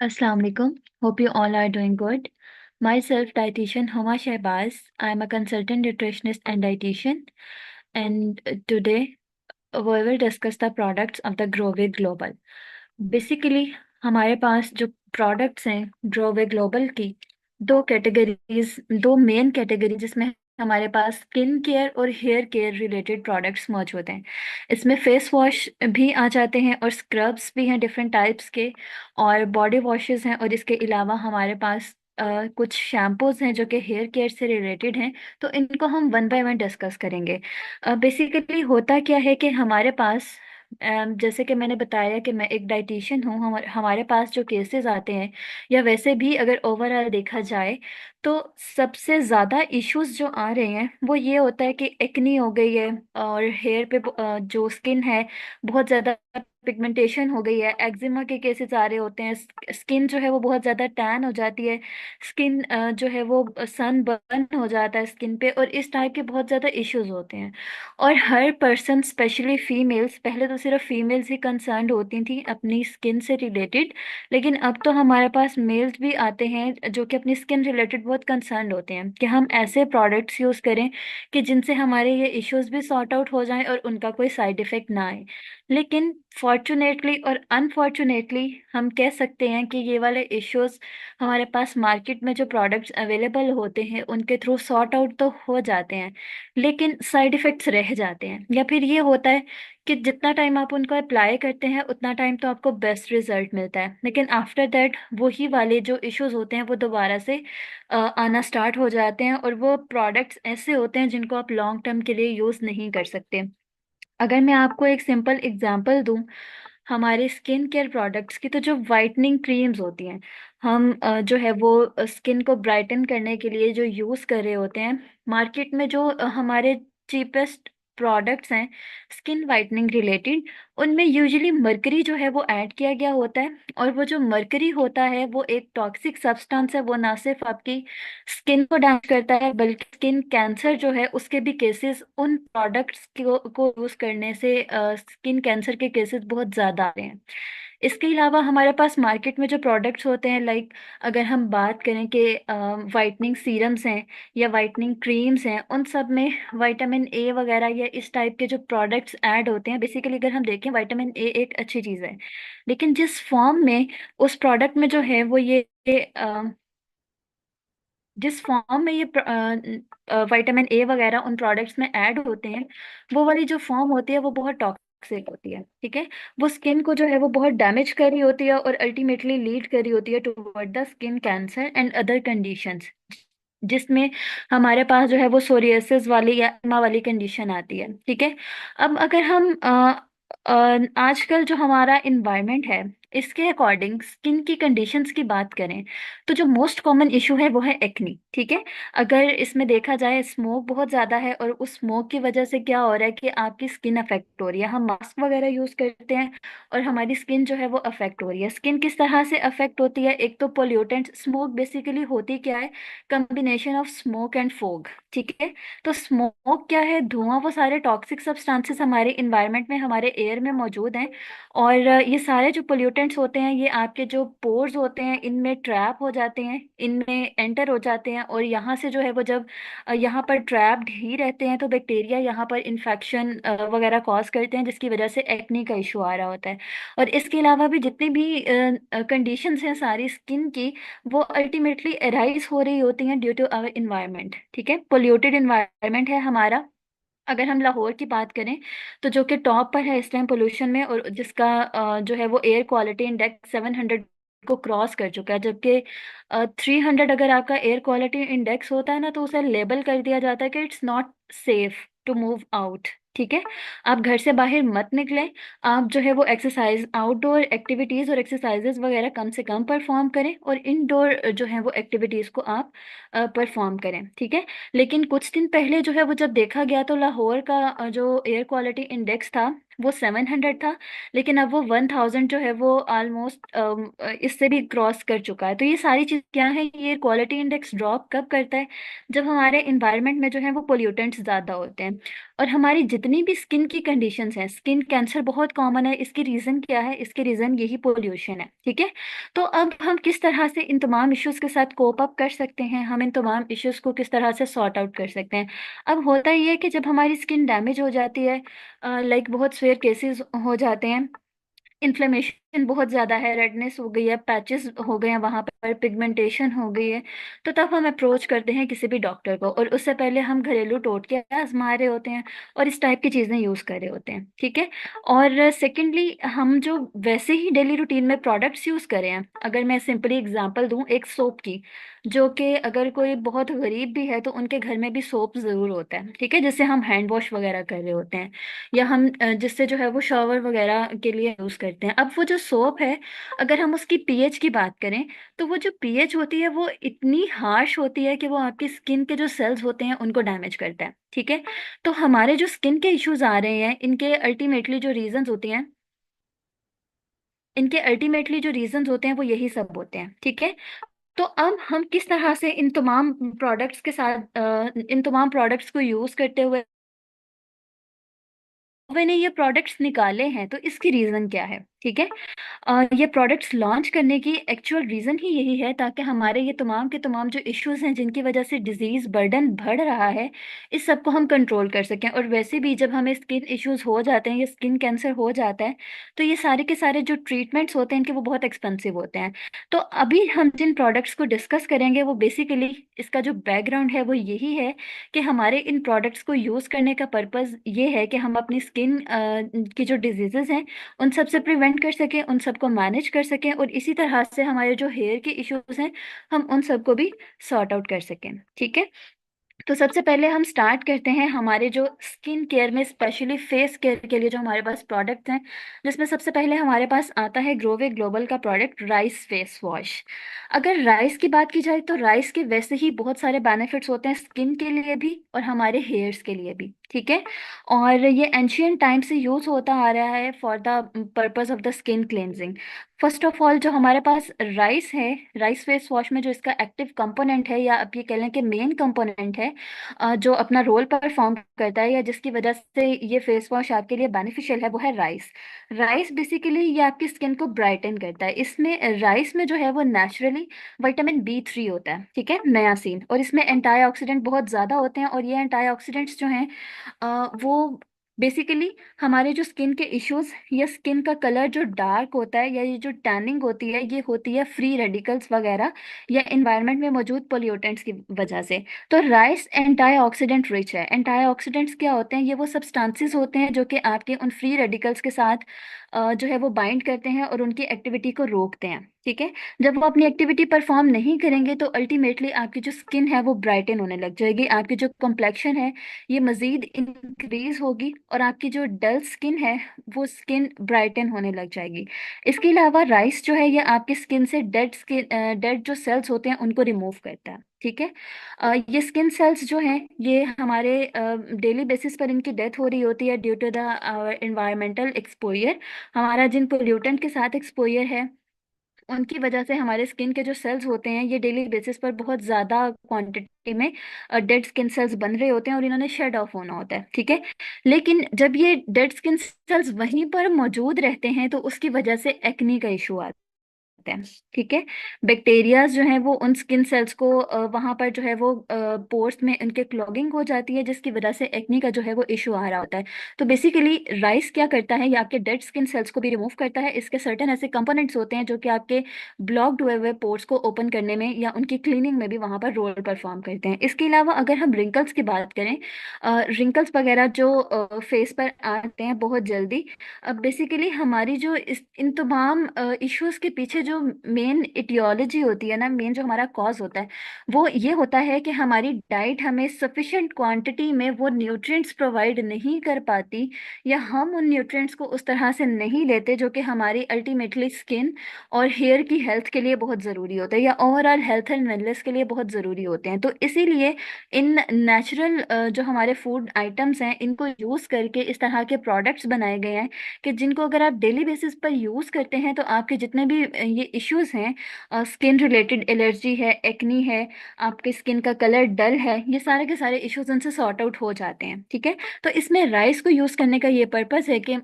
Assalamu alaikum. Hope you all are doing good. Myself, dietitian Homa Shehbaz. I am a consultant nutritionist and dietitian. And today we will discuss the products of the Growway Global. Basically हमारे पास जो products हैं ग्रोवे global की दो categories, दो main category जिसमें हमारे पास skin care और hair care related products मौजूद हैं। इसमें फेस वॉश भी आ जाते हैं और स्क्रब्स भी हैं डिफरेंट टाइप्स के, और बॉडी वॉशेस हैं, और इसके अलावा हमारे पास कुछ शैम्पूज हैं जो कि हेयर केयर से रिलेटेड हैं। तो इनको हम वन बाय वन डिस्कस करेंगे। बेसिकली होता क्या है कि हमारे पास जैसे कि मैंने बताया कि मैं एक डाइटिशियन हूँ। हमारे पास जो केसेस आते हैं, या वैसे भी अगर ओवरऑल देखा जाए, तो सबसे ज़्यादा इश्यूज जो आ रहे हैं वो ये होता है कि एक्नी हो गई है, और हेयर पे जो स्किन है बहुत ज़्यादा पिगमेंटेशन हो गई है, एक्जिमा के केसेस आ रहे होते हैं, स्किन जो है वो बहुत ज़्यादा टैन हो जाती है, स्किन जो है वो सन बर्न हो जाता है स्किन पे, और इस टाइप के बहुत ज़्यादा इश्यूज होते हैं। और हर पर्सन, स्पेशली फीमेल्स, पहले तो सिर्फ फीमेल्स ही कंसर्न्ड होती थी अपनी स्किन से रिलेटेड, लेकिन अब तो हमारे पास मेल्स भी आते हैं जो कि अपनी स्किन रिलेटेड बहुत कंसर्न्ड होते हैं कि हम ऐसे प्रोडक्ट्स यूज़ करें कि जिनसे हमारे ये इश्यूज भी सॉर्ट आउट हो जाएं और उनका कोई साइड इफ़ेक्ट ना आए। लेकिन फॉर्चुनेटली और अनफॉर्चुनेटली हम कह सकते हैं कि ये वाले इश्यूज हमारे पास मार्केट में जो प्रोडक्ट्स अवेलेबल होते हैं उनके थ्रू सॉर्ट आउट तो हो जाते हैं, लेकिन साइड इफ़ेक्ट्स रह जाते हैं। या फिर ये होता है कि जितना टाइम आप उनको अप्लाई करते हैं उतना टाइम तो आपको बेस्ट रिजल्ट मिलता है, लेकिन आफ्टर दैट वही वाले जो इश्यूज होते हैं वो दोबारा से आना स्टार्ट हो जाते हैं, और वो प्रोडक्ट्स ऐसे होते हैं जिनको आप लॉन्ग टर्म के लिए यूज़ नहीं कर सकते। अगर मैं आपको एक सिंपल एग्जांपल दूं हमारे स्किन केयर प्रोडक्ट्स की, तो जो वाइटनिंग क्रीम्स होती हैं, हम जो है वो स्किन को ब्राइटन करने के लिए जो यूज़ कर रहे होते हैं, मार्केट में जो हमारे चीपेस्ट प्रोडक्ट्स हैं स्किन वाइटनिंग रिलेटेड, उनमें यूजुअली मरकरी जो है वो ऐड किया गया होता है। और वो जो मरकरी होता है वो एक टॉक्सिक सब्सटेंस है, वो ना सिर्फ आपकी स्किन को डैमेज करता है बल्कि स्किन कैंसर जो है उसके भी केसेस उन प्रोडक्ट्स को यूज़ करने से स्किन कैंसर के केसेस बहुत ज़्यादा आ रहे हैं। इसके अलावा हमारे पास मार्केट में जो प्रोडक्ट्स होते हैं, लाइक अगर हम बात करें कि वाइटनिंग सीरम्स हैं या वाइटनिंग क्रीम्स हैं, उन सब में विटामिन ए वगैरह या इस टाइप के जो प्रोडक्ट्स ऐड होते हैं। बेसिकली अगर हम देखें, विटामिन ए एक अच्छी चीज़ है, लेकिन जिस फॉर्म में उस प्रोडक्ट में जो है वो जिस फॉर्म में ये विटामिन ए वगैरह उन प्रोडक्ट्स में ऐड होते हैं, वो वाली जो फॉर्म होती है वो बहुत टॉक्सिक होती है। ठीक है, वो स्किन को जो है वो बहुत डैमेज कर रही होती है और अल्टीमेटली लीड कर रही होती है toward the skin cancer and other conditions, जिसमें हमारे पास जो है वो सोरियासिस वाली या एस्मा वाली कंडीशन आती है। ठीक है, अब अगर हम आजकल जो हमारा इन्वायरमेंट है इसके अकॉर्डिंग स्किन की कंडीशंस की बात करें, तो जो मोस्ट कॉमन इशू है वो है एक्नी। ठीक है, अगर इसमें देखा जाए स्मोक बहुत ज़्यादा है, और उस स्मोक की वजह से क्या हो रहा है कि आपकी स्किन अफेक्ट हो रही है, हम मास्क वगैरह यूज़ करते हैं और हमारी स्किन जो है वो अफेक्ट हो रही है। स्किन किस तरह से अफेक्ट होती है, एक तो पोल्यूटेंट, स्मोक बेसिकली होती क्या है, combination of smoke and fog. ठीक है, तो स्मोक क्या है, धुआं, वो सारे टॉक्सिक सब्सटेंसेस हमारे इन्वायरमेंट में, हमारे एयर में मौजूद हैं, और ये सारे जो पोल्यूटेंट्स होते हैं ये आपके जो पोर्स होते हैं इनमें ट्रैप हो जाते हैं, इनमें एंटर हो जाते हैं, और यहाँ से जो है वो जब यहाँ पर ट्रैप्ड ही रहते हैं तो बैक्टीरिया यहाँ पर इन्फेक्शन वगैरह कॉज करते हैं, जिसकी वजह से एक्ने का इशू आ रहा होता है। और इसके अलावा भी जितनी भी कंडीशंस हैं सारी स्किन की, वो अल्टीमेटली अराइज हो रही होती हैं ड्यू टू आवर इन्वायरमेंट। ठीक है, पोल्यूटेड इन्वायरमेंट है हमारा। अगर हम लाहौर की बात करें, तो जो कि टॉप पर है इस टाइम पोल्यूशन में, और जिसका जो है वो एयर क्वालिटी इंडेक्स 700 को क्रॉस कर चुका है, जबकि 300 अगर आपका एयर क्वालिटी इंडेक्स होता है ना, तो उसे लेबल कर दिया जाता है कि it's not safe to move out. ठीक है, आप घर से बाहर मत निकलें, आप जो है वो एक्सरसाइज, आउटडोर एक्टिविटीज़ और एक्सरसाइजेज वगैरह कम से कम परफॉर्म करें, और इनडोर जो है वो एक्टिविटीज़ को आप परफॉर्म करें। ठीक है, लेकिन कुछ दिन पहले जो है वो जब देखा गया तो लाहौर का जो एयर क्वालिटी इंडेक्स था वो 700 था, लेकिन अब वो 1000 जो है वो ऑलमोस्ट इससे भी क्रॉस कर चुका है। तो ये सारी चीज क्या है, ये क्वालिटी इंडेक्स ड्रॉप कब करता है, जब हमारे इन्वायरमेंट में जो है वो पोल्यूटेंट्स ज्यादा होते हैं। और हमारी जितनी भी स्किन की कंडीशंस हैं, स्किन कैंसर बहुत कॉमन है, इसकी रीजन क्या है, इसके रीजन यही पोल्यूशन है। ठीक है। तो अब हम किस तरह से इन तमाम इश्यूज के साथ कोप अप कर सकते हैं, हम इन तमाम इश्यूज को किस तरह से सॉर्ट आउट कर सकते हैं। अब होता ये है कि जब हमारी स्किन डैमेज हो जाती है, लाइक बहुत स्वेयर केसेस हो जाते हैं, इन्फ्लेमेशन बहुत ज्यादा है, रेडनेस हो गई है, पैचेस हो गए हैं वहां पर, पिगमेंटेशन हो गई है, तो तब हम अप्रोच करते हैं किसी भी डॉक्टर को, और उससे पहले हम घरेलू टोटके आजमा रहे होते हैं और इस टाइप की चीजें यूज कर रहे होते हैं। ठीक है। और सेकेंडली, हम जो वैसे ही डेली रूटीन में प्रोडक्ट्स यूज करें हैं, अगर मैं सिंपली एग्जांपल दूं एक सोप की, जो कि अगर कोई बहुत गरीब भी है तो उनके घर में भी सोप जरूर होता है। ठीक है, जिससे हम हैंड वॉश वगैरह कर रहे होते हैं, या हम जिससे जो है वो शावर वगैरह के लिए यूज करते हैं। अब वो जो सोप है, अगर हम उसकी पीएच की बात करें, तो वो जो पीएच होती है वो इतनी हार्श होती है कि वो आपकी स्किन के जो सेल्स होते हैं उनको डैमेज करता है। ठीक है। तो हमारे जो स्किन के इश्यूज आ रहे हैं, इनके अल्टीमेटली जो रीजंस होते हैं वो यही सब होते हैं। ठीक है। तो अब हम किस तरह से इन तमाम प्रोडक्ट्स को यूज करते हुए मैंने ये प्रोडक्ट्स निकाले हैं, तो इसकी रीजन क्या है। ठीक है। ये प्रोडक्ट्स लॉन्च करने की एक्चुअल रीजन ही यही है, ताकि हमारे ये तमाम के तमाम जो इश्यूज हैं जिनकी वजह से डिजीज बर्डन बढ़ रहा है, इस सब को हम कंट्रोल कर सकें। और वैसे भी जब हमें स्किन इश्यूज हो जाते हैं या स्किन कैंसर हो जाता है, तो ये सारे के सारे जो ट्रीटमेंट्स होते हैं इनके, वो बहुत एक्सपेंसिव होते हैं। तो अभी हम जिन प्रोडक्ट्स को डिस्कस करेंगे, वो बेसिकली इसका जो बैकग्राउंड है वो यही है कि हमारे इन प्रोडक्ट्स को यूज करने का पर्पस ये है कि हम अपनी स्किन की जो डिजीजेस हैं उन सब से प्रिवेंट कर सकें, उन सबको मैनेज कर सकें, और इसी तरह से हमारे जो हेयर के इश्यूज हैं हम उन सबको भी सॉर्ट आउट कर सकें। ठीक है। तो सबसे पहले हम स्टार्ट करते हैं हमारे जो स्किन केयर में, स्पेशली फेस केयर के लिए जो हमारे पास प्रोडक्ट्स हैं, जिसमें सबसे पहले हमारे पास आता है ग्रोवे ग्लोबल का प्रोडक्ट राइस फेस वॉश। अगर राइस की बात की जाए, तो राइस के वैसे ही बहुत सारे बेनिफिट्स होते हैं स्किन के लिए भी और हमारे हेयर्स के लिए भी। ठीक है। और ये एंशियंट टाइम से यूज होता आ रहा है for the purpose of the skin cleansing. First of all, जो हमारे पास राइस है, राइस फेस वॉश में जो इसका एक्टिव कंपोनेंट है, या आप ये कह लें कि मेन कंपोनेंट है, जो अपना रोल परफॉर्म करता है, या जिसकी वजह से ये फेस वॉश आपके लिए बेनिफिशियल है, वो है राइस। राइस बेसिकली ये आपकी स्किन को ब्राइटन करता है। इसमें राइस में जो है वो नेचुरली विटामिन B3 होता है। ठीक है, नियासिन, और इसमें एंटीऑक्सीडेंट बहुत ज़्यादा होते हैं, और ये एंटीऑक्सीडेंट्स जो हैं वो बेसिकली हमारे जो स्किन के इश्यूज, या स्किन का कलर जो डार्क होता है, या ये जो टैनिंग होती है, ये होती है फ्री रेडिकल्स वगैरह या एनवायरनमेंट में मौजूद पोल्यूटेंट्स की वजह से। तो राइस एंटीऑक्सीडेंट रिच है। एंटीऑक्सीडेंट्स क्या होते हैं, ये वो सब्सटेंसेस होते हैं जो कि आपके उन फ्री रेडिकल्स के साथ जो है वो बाइंड करते हैं और उनकी एक्टिविटी को रोकते हैं। ठीक है। जब वो अपनी एक्टिविटी परफॉर्म नहीं करेंगे, तो अल्टीमेटली आपकी जो स्किन है वो ब्राइटन होने लग जाएगी, आपकी जो कॉम्प्लेक्शन है ये मजीद इंक्रीज होगी, और आपकी जो डल स्किन है वो स्किन ब्राइटन होने लग जाएगी। इसके अलावा राइस जो है ये आपकी स्किन से डेड जो सेल्स होते हैं उनको रिमूव करता है। ठीक है। ये स्किन सेल्स जो हैं ये हमारे डेली बेसिस पर इनकी डेथ हो रही होती है due to the environmental exposure. हमारा जिन पोल्यूटेंट के साथ एक्सपोजर है उनकी वजह से हमारे स्किन के जो सेल्स होते हैं ये डेली बेसिस पर बहुत ज़्यादा क्वांटिटी में डेड स्किन सेल्स बन रहे होते हैं, और इन्होंने शेड ऑफ होना होता है। ठीक है। लेकिन जब ये डेड स्किन सेल्स वहीं पर मौजूद रहते हैं, तो उसकी वजह से एक्नी का इशू आता है। ठीक है। बैक्टीरियाज जो हैं वो उन स्किन सेल्स को वहां पर जो है वो पोर्स में उनके क्लॉगिंग हो जाती है, जिसकी वजह से एक्नी का जो है वो इशू आ रहा होता है। तो बेसिकली राइस क्या करता है, ये आपके डेड स्किन सेल्स को भी रिमूव करता है। इसके सर्टेन ऐसे कंपोनेंट्स होते हैं जो कि आपके ब्लॉक्ड हुए पोर्स को ओपन करने में या उनकी क्लीनिंग में भी वहां पर रोल परफॉर्म करते हैं। इसके अलावा अगर हम रिंकल्स की बात करें, रिंकल्स वगैरह जो फेस पर आते हैं बहुत जल्दी, अब बेसिकली हमारी जो इन तमाम इश्यूज के पीछे जो जो मेन इटियोलॉजी होती है ना, मेन जो हमारा कॉज होता है वो ये होता है कि हमारी डाइट हमें सफिशिएंट क्वांटिटी में वो न्यूट्रिएंट्स प्रोवाइड नहीं कर पाती, या हम उन न्यूट्रिएंट्स को उस तरह से नहीं लेते जो कि हमारी अल्टीमेटली स्किन और हेयर की हेल्थ के लिए बहुत ज़रूरी होता है, या ओवरऑल हेल्थ एंड वेलनेस के लिए बहुत ज़रूरी होते हैं। तो इसीलिए इन नेचुरल जो हमारे फूड आइटम्स हैं इनको यूज़ करके इस तरह के प्रोडक्ट्स बनाए गए हैं कि जिनको अगर आप डेली बेसिस पर यूज़ करते हैं तो आपके जितने भी ये इश्यूज हैं, स्किन रिलेटेड एलर्जी है, एक्नी है, आपके स्किन का कलर डल है, ये सारे के सारे इश्यूज उनसे सॉर्ट आउट हो जाते हैं। ठीक है, तो इसमें राइस को यूज़ करने का ये पर्पस है कि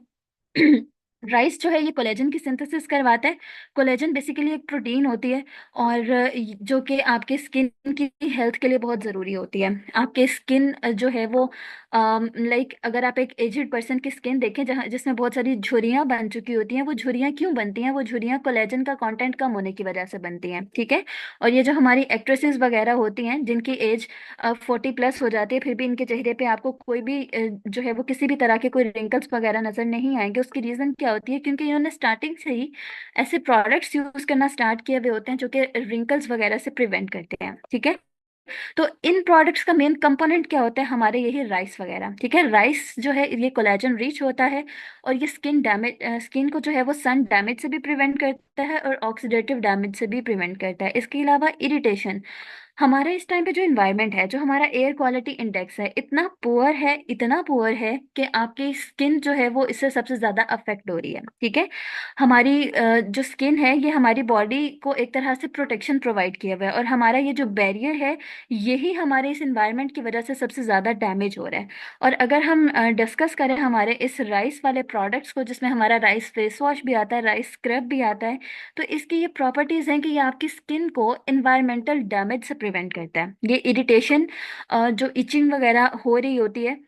राइस जो है ये कोलेजन की सिंथेसिस करवाता है। कोलेजन बेसिकली एक प्रोटीन होती है, और जो कि आपके स्किन की हेल्थ के लिए बहुत ज़रूरी होती है। आपके स्किन जो है वो लाइक अगर आप एक एजिड पर्सन की स्किन देखें जहाँ जिसमें बहुत सारी झुर्रियाँ बन चुकी होती हैं, वो झुर्रियाँ क्यों बनती हैं? वो झुर्रियाँ कोलेजन का कंटेंट कम होने की वजह से बनती हैं। ठीक है, और ये जो हमारी एक्ट्रेसेस वगैरह होती हैं जिनकी एज 40+ हो जाती है, फिर भी इनके चेहरे पे आपको कोई भी जो है वो किसी भी तरह के कोई रिंकल्स वगैरह नजर नहीं आएंगे। उसकी रीजन क्या होती है? क्योंकि इन्होंने स्टार्टिंग से ही ऐसे प्रोडक्ट्स यूज करना स्टार्ट किए हुए होते हैं जो कि रिंकल्स वगैरह से प्रिवेंट करते हैं। ठीक है, तो इन प्रोडक्ट्स का मेन कंपोनेंट क्या होता है? हमारे यही राइस वगैरह। ठीक है, राइस जो है ये कोलेजन रिच होता है, और ये स्किन को जो है वो सन डैमेज से भी प्रिवेंट करता है और ऑक्सीडेटिव डैमेज से भी प्रिवेंट करता है। इसके अलावा इरिटेशन, हमारे इस टाइम पे जो इन्वायरमेंट है, जो हमारा एयर क्वालिटी इंडेक्स है, इतना पुअर है, इतना पुअर है कि आपकी स्किन जो है वो इससे सबसे ज्यादा अफेक्ट हो रही है। ठीक है, हमारी जो स्किन है ये हमारी बॉडी को एक तरह से प्रोटेक्शन प्रोवाइड किया हुआ है, और हमारा ये जो बैरियर है यही हमारे इस इन्वायरमेंट की वजह से सबसे ज्यादा डैमेज हो रहा है। और अगर हम डिस्कस करें हमारे इस राइस वाले प्रोडक्ट्स को, जिसमें हमारा राइस फेस वॉश भी आता है, राइस स्क्रब भी आता है, तो इसकी ये प्रॉपर्टीज हैं कि ये आपकी स्किन को इन्वायरमेंटल डैमेज से प्रिवेंट करता है। ये इरिटेशन जो इचिंग वगैरह हो रही होती है,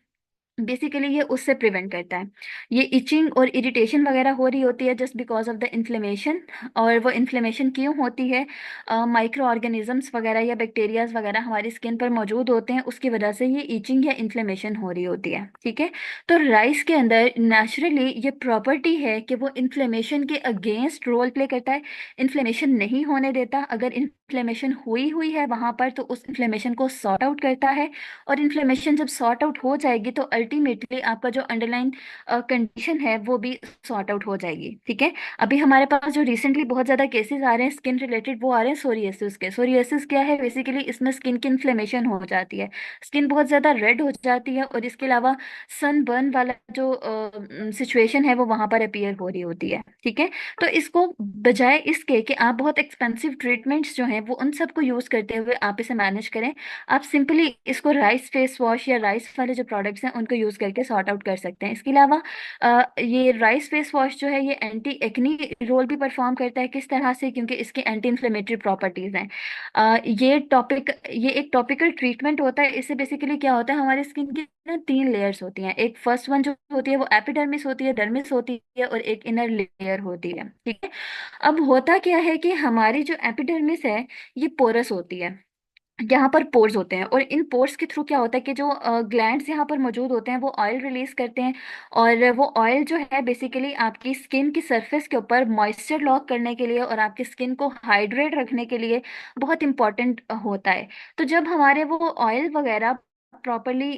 बेसिकली ये उससे प्रिवेंट करता है। ये इचिंग और इरिटेशन वगैरह हो रही होती है just because of the inflammation. और वो इन्फ्लेमेशन क्यों होती है? माइक्रो ऑर्गेनिजम्स वगैरह या बैक्टीरियाज वगैरह हमारी स्किन पर मौजूद होते हैं, उसकी वजह से ये इचिंग या इन्फ्लेमेशन हो रही होती है। ठीक है, तो राइस के अंदर नेचुरली ये प्रॉपर्टी है कि वो इन्फ्लेमेशन के अगेंस्ट रोल प्ले करता है, इन्फ्लेमेशन नहीं होने देता। अगर इन्फ्लेमेशन हुई हुई है वहां पर तो उस इन्फ्लेमेशन को सॉर्ट आउट करता है, और इन्फ्लेमेशन जब सॉर्ट आउट हो जाएगी तो अल्टीमेटली आपका जो अंडरलाइन कंडीशन है वो भी सॉर्ट आउट हो जाएगी। ठीक है, अभी हमारे पास जो रिसेंटली बहुत ज्यादा केसेस आ रहे हैं स्किन रिलेटेड, वो आ रहे हैं सोरियासिस के। सोरियासिस क्या है? बेसिकली इसमें स्किन की इन्फ्लेमेशन हो जाती है, स्किन बहुत ज्यादा रेड हो जाती है, और इसके अलावा सनबर्न वाला जो सिचुएशन है वो वहां पर अपीयर हो रही होती है। ठीक है, तो इसको बजाय इसके कि आप बहुत एक्सपेंसिव ट्रीटमेंट्स जो हैं वो उन सबको यूज करते हुए आप इसे मैनेज करें, आप सिंपली इसको राइस फेस वॉश या राइस वाले जो प्रोडक्ट्स हैं उनको यूज करके सॉर्ट आउट कर सकते हैं। इसके अलावा ये राइस फेस वॉश जो है ये एंटी एक्नी रोल भी परफॉर्म करता है। किस तरह से? क्योंकि इसके एंटी इन्फ्लेमेटरी प्रॉपर्टीज हैं। ये एक टॉपिकल ट्रीटमेंट होता है। इससे बेसिकली क्या होता है, हमारी स्किन की ना 3 लेयर्स होती हैं। एक फर्स्ट वन जो होती है वो एपिडर्मिस होती है, डर्मिस होती है, और एक इनर लेयर होती है। ठीक है, अब होता क्या है कि हमारी जो एपिडर्मिस है ये पोरस होती है, यहाँ पर पोर्स होते हैं, और इन पोर्स के थ्रू क्या होता है कि जो ग्लैंड्स यहाँ पर मौजूद होते हैं वो ऑयल रिलीज करते हैं, और वो ऑयल जो है बेसिकली आपकी स्किन की सरफेस के ऊपर मॉइस्चर लॉक करने के लिए और आपकी स्किन को हाइड्रेट रखने के लिए बहुत इंपॉर्टेंट होता है। तो जब हमारे वो ऑयल वगैरह प्रॉपरली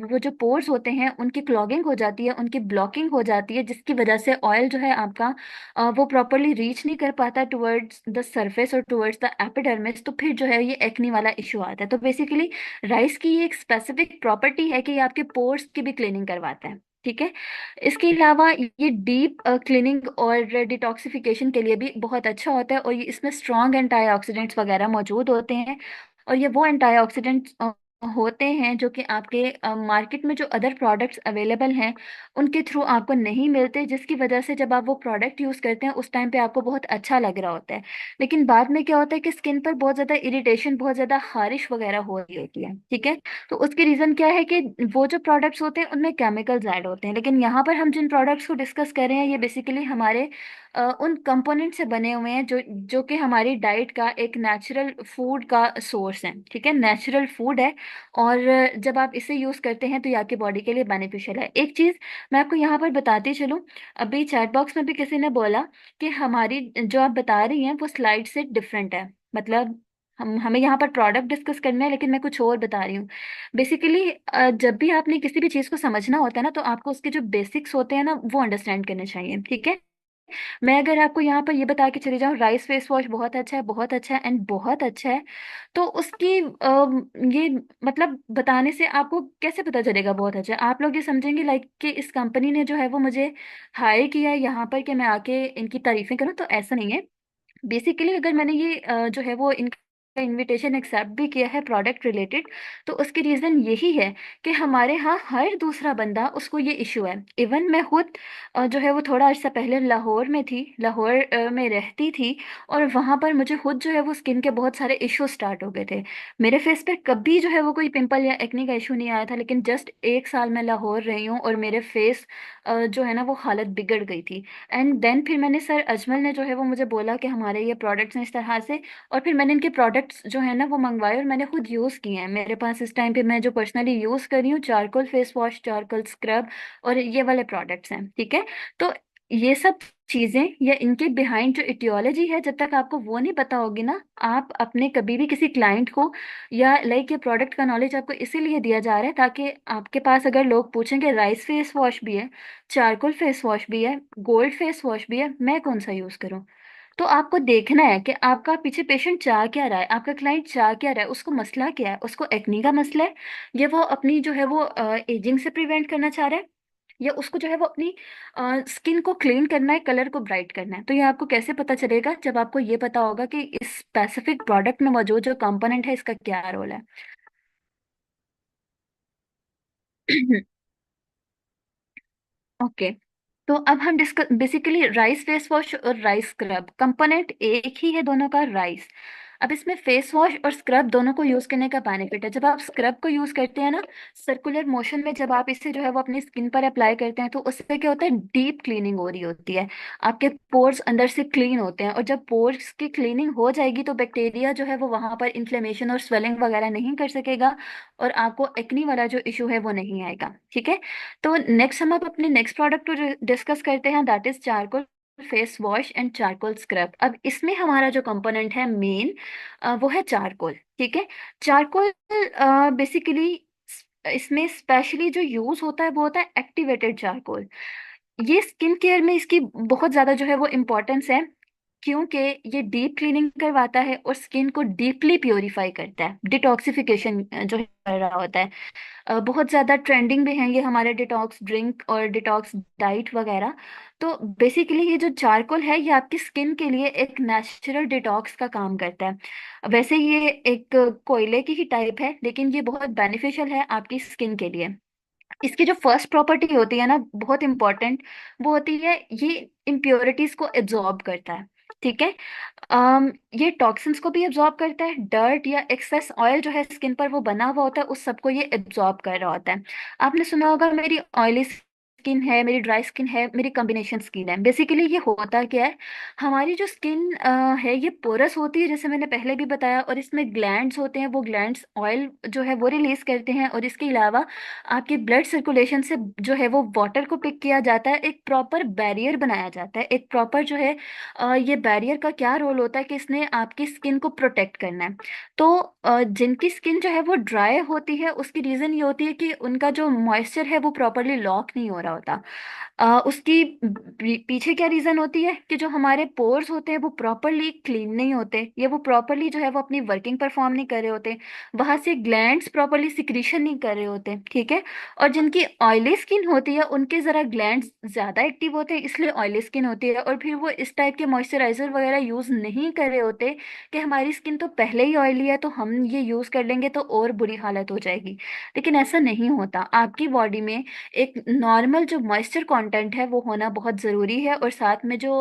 वो जो पोर्स होते हैं उनकी क्लॉगिंग हो जाती है, उनकी ब्लॉकिंग हो जाती है, जिसकी वजह से ऑयल जो है आपका वो प्रॉपरली रीच नहीं कर पाता टुवर्ड्स द सरफेस और टुवर्ड्स द एपिडर्मिस, तो फिर जो है ये एक्नी वाला इशू आता है। तो बेसिकली राइस की ये एक स्पेसिफिक प्रॉपर्टी है कि ये आपके पोर्स की भी क्लीनिंग करवाता है। ठीक है, इसके अलावा ये डीप क्लीनिंग और डिटॉक्सिफिकेशन के लिए भी बहुत अच्छा होता है, और ये इसमें स्ट्रॉन्ग एंटीऑक्सीडेंट्स वगैरह मौजूद होते हैं, और ये वो एंटीऑक्सीडेंट्स होते हैं जो कि आपके मार्केट में जो अदर प्रोडक्ट्स अवेलेबल हैं उनके थ्रू आपको नहीं मिलते, जिसकी वजह से जब आप वो प्रोडक्ट यूज़ करते हैं उस टाइम पे आपको बहुत अच्छा लग रहा होता है, लेकिन बाद में क्या होता है कि स्किन पर बहुत ज़्यादा इरिटेशन, बहुत ज़्यादा खारिश वगैरह हो रही होती है। ठीक है, तो उसकी रीज़न क्या है कि वो जो प्रोडक्ट्स होते हैं उनमें केमिकल्स ऐड होते हैं, लेकिन यहाँ पर हम जिन प्रोडक्ट्स को डिस्कस कर रहे हैं ये बेसिकली हमारे उन कंपोनेंट से बने हुए हैं जो जो कि हमारी डाइट का एक नेचुरल फूड का सोर्स है, ठीक है, नेचुरल फूड है। और जब आप इसे यूज करते हैं तो ये आपकी बॉडी के लिए बेनिफिशियल है। एक चीज मैं आपको यहाँ पर बताती चलूं, अभी चैट बॉक्स में भी किसी ने बोला कि हमारी जो आप बता रही हैं वो स्लाइड से डिफरेंट है। मतलब हमें यहाँ पर प्रोडक्ट डिस्कस करना है लेकिन मैं कुछ और बता रही हूँ। बेसिकली जब भी आपने किसी भी चीज़ को समझना होता है ना, तो आपको उसके जो बेसिक्स होते हैं ना वो अंडरस्टैंड करने चाहिए, ठीक है। मैं अगर आपको यहाँ पर ये बता के चली जाऊँ राइस फेस वॉश बहुत अच्छा है, बहुत अच्छा है एंड बहुत अच्छा है, तो उसकी ये मतलब बताने से आपको कैसे पता चलेगा बहुत अच्छा है? आप लोग ये समझेंगे लाइक कि इस कंपनी ने जो है वो मुझे हायर किया है यहाँ पर कि मैं आके इनकी तारीफें करूँ, तो ऐसा नहीं है। बेसिकली अगर मैंने ये जो है वो इनका इनविटेशन एक्सेप्ट भी किया है प्रोडक्ट रिलेटेड, तो उसकी रीज़न यही है कि हमारे यहाँ हर दूसरा बंदा उसको ये इशू है। इवन मैं खुद जो है वो थोड़ा अर्सा पहले लाहौर में थी, लाहौर में रहती थी, और वहाँ पर मुझे खुद जो है वो स्किन के बहुत सारे इशू स्टार्ट हो गए थे। मेरे फेस पे कभी जो है वो कोई पिंपल या एक्ने का इशू नहीं आया था, लेकिन जस्ट 1 साल मैं लाहौर रही हूँ और मेरे फेस जो है ना वो हालत बिगड़ गई थी। एंड देन फिर मैंने सर अजमल ने जो है वो मुझे बोला कि हमारे ये प्रोडक्ट्स हैं इस तरह से, और फिर मैंने इनके प्रोडक्ट्स जो है ना वो मंगवाए और मैंने खुद यूज़ किए हैं। मेरे पास इस टाइम पे मैं जो पर्सनली यूज़ कर रही हूँ charcoal face wash, charcoal scrub और ये वाले प्रोडक्ट्स हैं, ठीक है। तो ये सब चीजें या इनके बिहाइंड जो इटियोलॉजी है, जब तक आपको वो नहीं पता होगी ना, आप अपने कभी भी किसी क्लाइंट को या लाइक ये प्रोडक्ट का नॉलेज आपको इसीलिए दिया जा रहा है ताकि आपके पास अगर लोग पूछेंगे राइस फेस वॉश भी है, चारकोल फेस वॉश भी है, गोल्ड फेस वॉश भी है, मैं कौन सा यूज करूं। तो आपको देखना है कि आपका पीछे पेशेंट चाह क्या रहा है, आपका क्लाइंट चाह क्या रहा है, उसको मसला क्या है, उसको एक्नी का मसला है या वो अपनी जो है वो एजिंग से प्रिवेंट करना चाह रहा है, या उसको जो है वो अपनी स्किन को क्लीन करना है, कलर को ब्राइट करना है। तो ये आपको कैसे पता चलेगा? जब आपको ये पता होगा कि इस स्पेसिफिक प्रोडक्ट में मौजूद जो कंपोनेंट है इसका क्या रोल है। ओके, तो अब हम discuss basically rice face wash और राइस स्क्रब, कंपोनेंट एक ही है दोनों का, राइस। अब इसमें फेस वॉश और स्क्रब दोनों को यूज करने का बेनिफिट है। जब आप स्क्रब को यूज करते हैं ना, सर्कुलर मोशन में जब आप इसे जो है वो अपनी स्किन पर अप्लाई करते हैं, तो उससे क्या होता है, डीप क्लीनिंग हो रही होती है, आपके पोर्स अंदर से क्लीन होते हैं। और जब पोर्स की क्लीनिंग हो जाएगी तो बैक्टीरिया जो है वो वहां पर इन्फ्लेमेशन और स्वेलिंग वगैरह नहीं कर सकेगा, और आपको एक्नी वाला जो इशू है वो नहीं आएगा, ठीक है। तो नेक्स्ट हम अब अपने नेक्स्ट प्रोडक्ट को डिस्कस करते हैं, that is charcoal face wash and charcoal scrub. अब इसमें हमारा जो कंपोनेंट है मेन वो है चारकोल, ठीक है। चारकोल बेसिकली इसमें स्पेशली जो यूज होता है वो होता है एक्टिवेटेड चारकोल। ये स्किन केयर में इसकी बहुत ज्यादा जो है वो इम्पोर्टेंस है, क्योंकि ये डीप क्लीनिंग करवाता है और स्किन को डीपली प्योरीफाई करता है, डिटॉक्सिफिकेशन जो है कर रहा होता है। बहुत ज़्यादा ट्रेंडिंग भी हैं ये हमारे डिटॉक्स ड्रिंक और डिटॉक्स डाइट वगैरह। तो बेसिकली ये जो चारकोल है ये आपकी स्किन के लिए एक नेचुरल डिटॉक्स का काम करता है। वैसे ये एक कोयले की ही टाइप है, लेकिन ये बहुत बेनिफिशियल है आपकी स्किन के लिए। इसकी जो फर्स्ट प्रॉपर्टी होती है ना बहुत इंपॉर्टेंट, वो होती है ये इम्प्योरिटीज को एब्जॉर्ब करता है, ठीक है। ये टॉक्सिन्स को भी एब्जॉर्ब करता है, डर्ट या एक्सेस ऑयल जो है स्किन पर वो बना हुआ होता है उस सबको ये एब्जॉर्ब कर रहा होता है। आपने सुना होगा मेरी ऑयली स्किन है, मेरी ड्राई स्किन है, मेरी कॉम्बिनेशन स्किन है। बेसिकली ये होता क्या है, हमारी जो स्किन है ये पोरस होती है जैसे मैंने पहले भी बताया, और इसमें ग्लैंड्स होते हैं, वो ग्लैंड्स ऑयल जो है वो रिलीज करते हैं, और इसके अलावा आपके ब्लड सर्कुलेशन से जो है वो वाटर को पिक किया जाता है, एक प्रॉपर बैरियर बनाया जाता है, एक प्रॉपर जो है ये बैरियर का क्या रोल होता है कि इसने आपकी स्किन को प्रोटेक्ट करना है। तो जिनकी स्किन जो है वो ड्राई होती है उसकी रीज़न ये होती है कि उनका जो मॉइस्चर है वो प्रॉपरली लॉक नहीं हो रहा होता। उसकी पीछे क्या रीज़न होती है कि जो हमारे पोर्स होते हैं वो प्रॉपरली क्लीन नहीं होते, या वो प्रॉपरली जो है वो अपनी वर्किंग परफॉर्म नहीं कर रहे होते, वहां से ग्लैंड्स प्रॉपरली सिक्रीशन नहीं कर रहे होते, ठीक है। और जिनकी ऑयली स्किन होती है उनके ज़रा ग्लैंड्स ज़्यादा एक्टिव होते हैं, इसलिए ऑयली स्किन होती है, और फिर वो इस टाइप के मॉइस्चराइजर वगैरह यूज़ नहीं कर रहे होते कि हमारी स्किन तो पहले ही ऑयली है तो हम ये यूज़ कर लेंगे तो और बुरी हालत हो जाएगी। लेकिन ऐसा नहीं होता, आपकी बॉडी में एक नॉर्मल जो मॉइस्चर कंटेंट है वो होना बहुत ज़रूरी है, और साथ में जो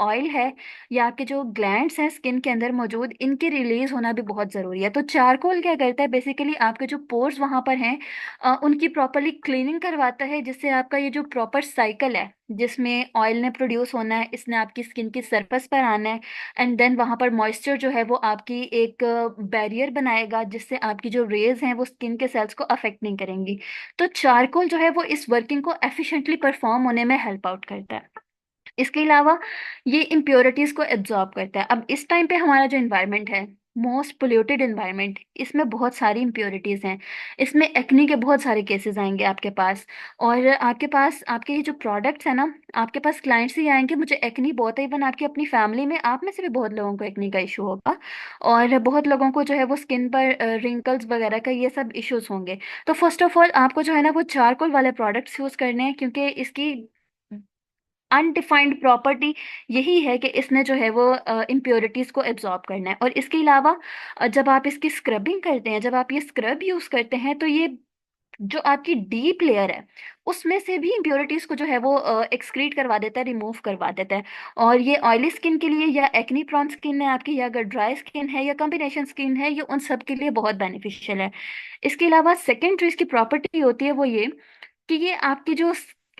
ऑयल है या आपके जो ग्लैंड्स हैं स्किन के अंदर मौजूद, इनके रिलीज होना भी बहुत ज़रूरी है। तो चारकोल क्या करता है, बेसिकली आपके जो पोर्स वहाँ पर हैं उनकी प्रॉपरली क्लीनिंग करवाता है, जिससे आपका ये जो प्रॉपर साइकिल है जिसमें ऑयल ने प्रोड्यूस होना है, इसने आपकी स्किन की सरफेस पर आना है, एंड देन वहां पर मॉइस्चर जो है वो आपकी एक बैरियर बनाएगा, जिससे आपकी जो रेज हैं वो स्किन के सेल्स को अफेक्ट नहीं करेंगी। तो चारकोल जो है वो इस वर्किंग को एफिशिएंटली परफॉर्म होने में हेल्प आउट करता है। इसके अलावा ये इम्प्योरिटीज को एब्जॉर्ब करता है। अब इस टाइम पे हमारा जो इन्वायरमेंट है, मोस्ट पोल्यूटेड इन्वायरमेंट, इसमें बहुत सारी इम्प्योरिटीज हैं। इसमें एक्ने के बहुत सारे केसेस आएंगे आपके पास। और आपके पास आपके ये जो प्रोडक्ट्स है ना, आपके पास क्लाइंट्स ही आएंगे मुझे एक्ने बहुत है, इवन आपकी अपनी फैमिली में आप में से भी बहुत लोगों को एक्ने का इशू होगा। और बहुत लोगों को जो है वो स्किन पर रिंकल्स वगैरह का ये सब इश्यूज होंगे। तो फर्स्ट ऑफ ऑल आपको जो है ना वो चारकोल वाले प्रोडक्ट्स यूज करने हैं, क्योंकि इसकी अनडिफाइंड प्रॉपर्टी यही है कि इसने जो है वो इम्प्योरिटीज को एब्जॉर्ब करना है। और इसके अलावा जब आप इसकी स्क्रबिंग करते हैं, जब आप ये स्क्रब यूज करते हैं, तो ये जो आपकी डीप लेयर है उसमें से भी इम्प्योरिटीज को जो है वो एक्सक्रीट करवा देता है, रिमूव करवा देता है। और ये ऑयली स्किन के लिए, या एक्नी प्रॉन स्किन है आपकी, या अगर ड्राई स्किन है, या कॉम्बिनेशन स्किन है, ये उन सब के लिए बहुत बेनिफिशियल है। इसके अलावा सेकेंड जो इसकी प्रॉपर्टी होती है वो ये कि ये आपके जो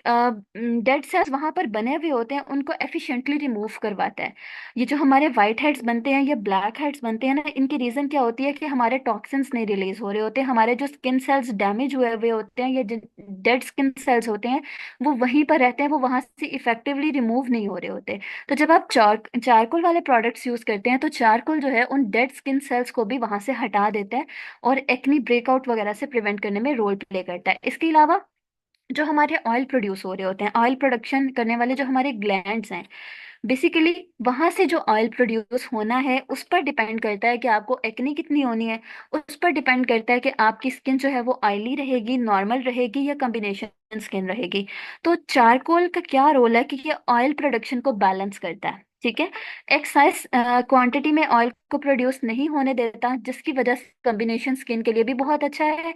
डेड सेल्स वहां पर बने हुए होते हैं उनको एफिशिएंटली रिमूव करवाता है। ये जो हमारे वाइट हेड्स बनते हैं या ब्लैक हेड्स बनते हैं ना, इनकी रीजन क्या होती है कि हमारे टॉक्सिन्स नहीं रिलीज हो रहे होते, हमारे जो स्किन सेल्स डैमेज हुए हुए होते हैं या डेड स्किन सेल्स होते हैं वो वहीं पर रहते हैं, वो वहां से इफेक्टिवली रिमूव नहीं हो रहे होते। तो जब आप चारकोल वाले प्रोडक्ट्स यूज करते हैं तो चारकोल जो है उन डेड स्किन सेल्स को भी वहां से हटा देता है और एक्नी ब्रेकआउट वगैरह से प्रिवेंट करने में रोल प्ले करता है। इसके अलावा जो हमारे ऑयल प्रोड्यूस हो रहे होते हैं, ऑयल प्रोडक्शन करने वाले जो हमारे ग्लैंड्स हैं, बेसिकली वहां से जो ऑयल प्रोड्यूस होना है उस पर डिपेंड करता है कि आपको एक्ने कितनी होनी है। उस पर डिपेंड करता है कि आपकी स्किन जो है वो ऑयली रहेगी, नॉर्मल रहेगी, या कॉम्बिनेशन स्किन रहेगी। तो चारकोल का क्या रोल है कि ये ऑयल प्रोडक्शन को बैलेंस करता है, ठीक है। एक्साइज क्वांटिटी में ऑयल को प्रोड्यूस नहीं होने देता, जिसकी वजह से कॉम्बिनेशन स्किन के लिए भी बहुत अच्छा है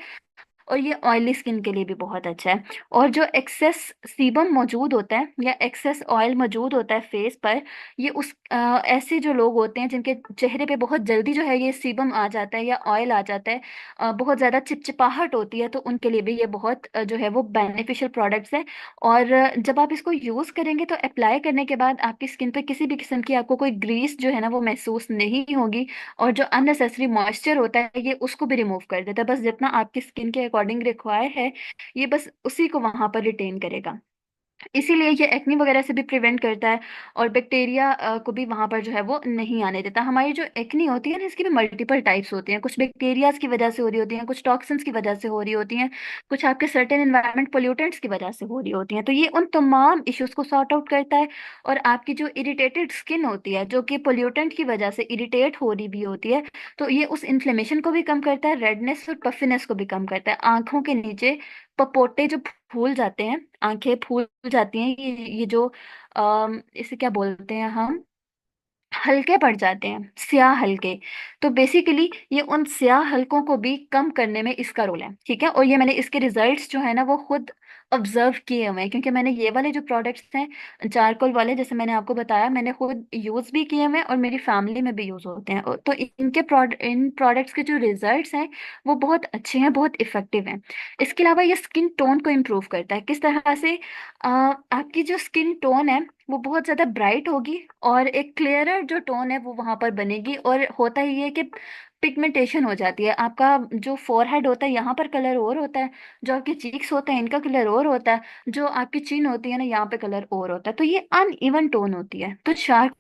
और ये ऑयली स्किन के लिए भी बहुत अच्छा है। और जो एक्सेस सीबम मौजूद होता है या एक्सेस ऑयल मौजूद होता है फेस पर, ये ऐसे जो लोग होते हैं जिनके चेहरे पे बहुत जल्दी जो है ये सीबम आ जाता है या ऑयल आ जाता है, बहुत ज़्यादा चिपचिपाहट होती है, तो उनके लिए भी ये बहुत जो है वो बेनिफिशियल प्रोडक्ट्स है। और जब आप इसको यूज़ करेंगे तो अप्लाई करने के बाद आपकी स्किन पे किसी भी किस्म की आपको कोई ग्रीस जो है ना वो महसूस नहीं होगी। और जो अननेसेसरी मॉइस्चर होता है ये उसको भी रिमूव कर देता है, बस जितना आपकी स्किन के अकॉर्डिंग रिक्वायर है ये बस उसी को वहां पर रिटेन करेगा। इसीलिए ये एक्ने वगैरह से भी प्रिवेंट करता है और बैक्टीरिया को भी वहां पर जो है वो नहीं आने देता। हमारी जो एक्ने होती है ना इसकी भी मल्टीपल टाइप्स होती हैं, कुछ बैक्टीरियाज की वजह से हो रही होती हैं, कुछ टॉक्सिन्स की वजह से हो रही होती हैं, कुछ आपके सर्टेन एनवायरमेंट पोल्यूटेंट्स की वजह से हो रही होती हैं। तो ये उन तमाम इश्यूज को सॉर्ट आउट करता है। और आपकी जो इरिटेटेड स्किन होती है जो कि पोल्यूटेंट की वजह से इरिटेट हो रही भी होती है, तो ये उस इन्फ्लेमेशन को भी कम करता है, रेडनेस और पफिनेस को भी कम करता है। आंखों के नीचे पपोटे जो फूल जाते हैं, आंखें फूल जाती हैं, ये जो इसे क्या बोलते हैं हम, हल्के पड़ जाते हैं, स्याह हल्के। तो बेसिकली ये उन स्याह हल्कों को भी कम करने में इसका रोल है, ठीक है। और ये मैंने इसके रिजल्ट्स जो है ना वो खुद ऑब्जर्व किए हुए हैं, क्योंकि मैंने ये वाले जो प्रोडक्ट्स हैं चारकोल वाले, जैसे मैंने आपको बताया, मैंने खुद यूज भी किए हुए हैं और मेरी फैमिली में भी यूज होते हैं। तो इन प्रोडक्ट्स के जो रिजल्ट्स हैं वो बहुत अच्छे हैं, बहुत इफेक्टिव हैं। इसके अलावा ये स्किन टोन को इम्प्रूव करता है। किस तरह से? आपकी जो स्किन टोन है वो बहुत ज्यादा ब्राइट होगी और एक क्लियरर जो टोन है वो वहां पर बनेगी। और होता ही है कि पिगमेंटेशन हो जाती है, आपका जो फोरहेड होता है यहाँ पर कलर और होता है, जो आपके चीक्स होते हैं इनका कलर और होता है, जो आपकी चिन होती है ना यहाँ पे कलर और होता है, तो ये अनइवन टोन होती है। तो शार्क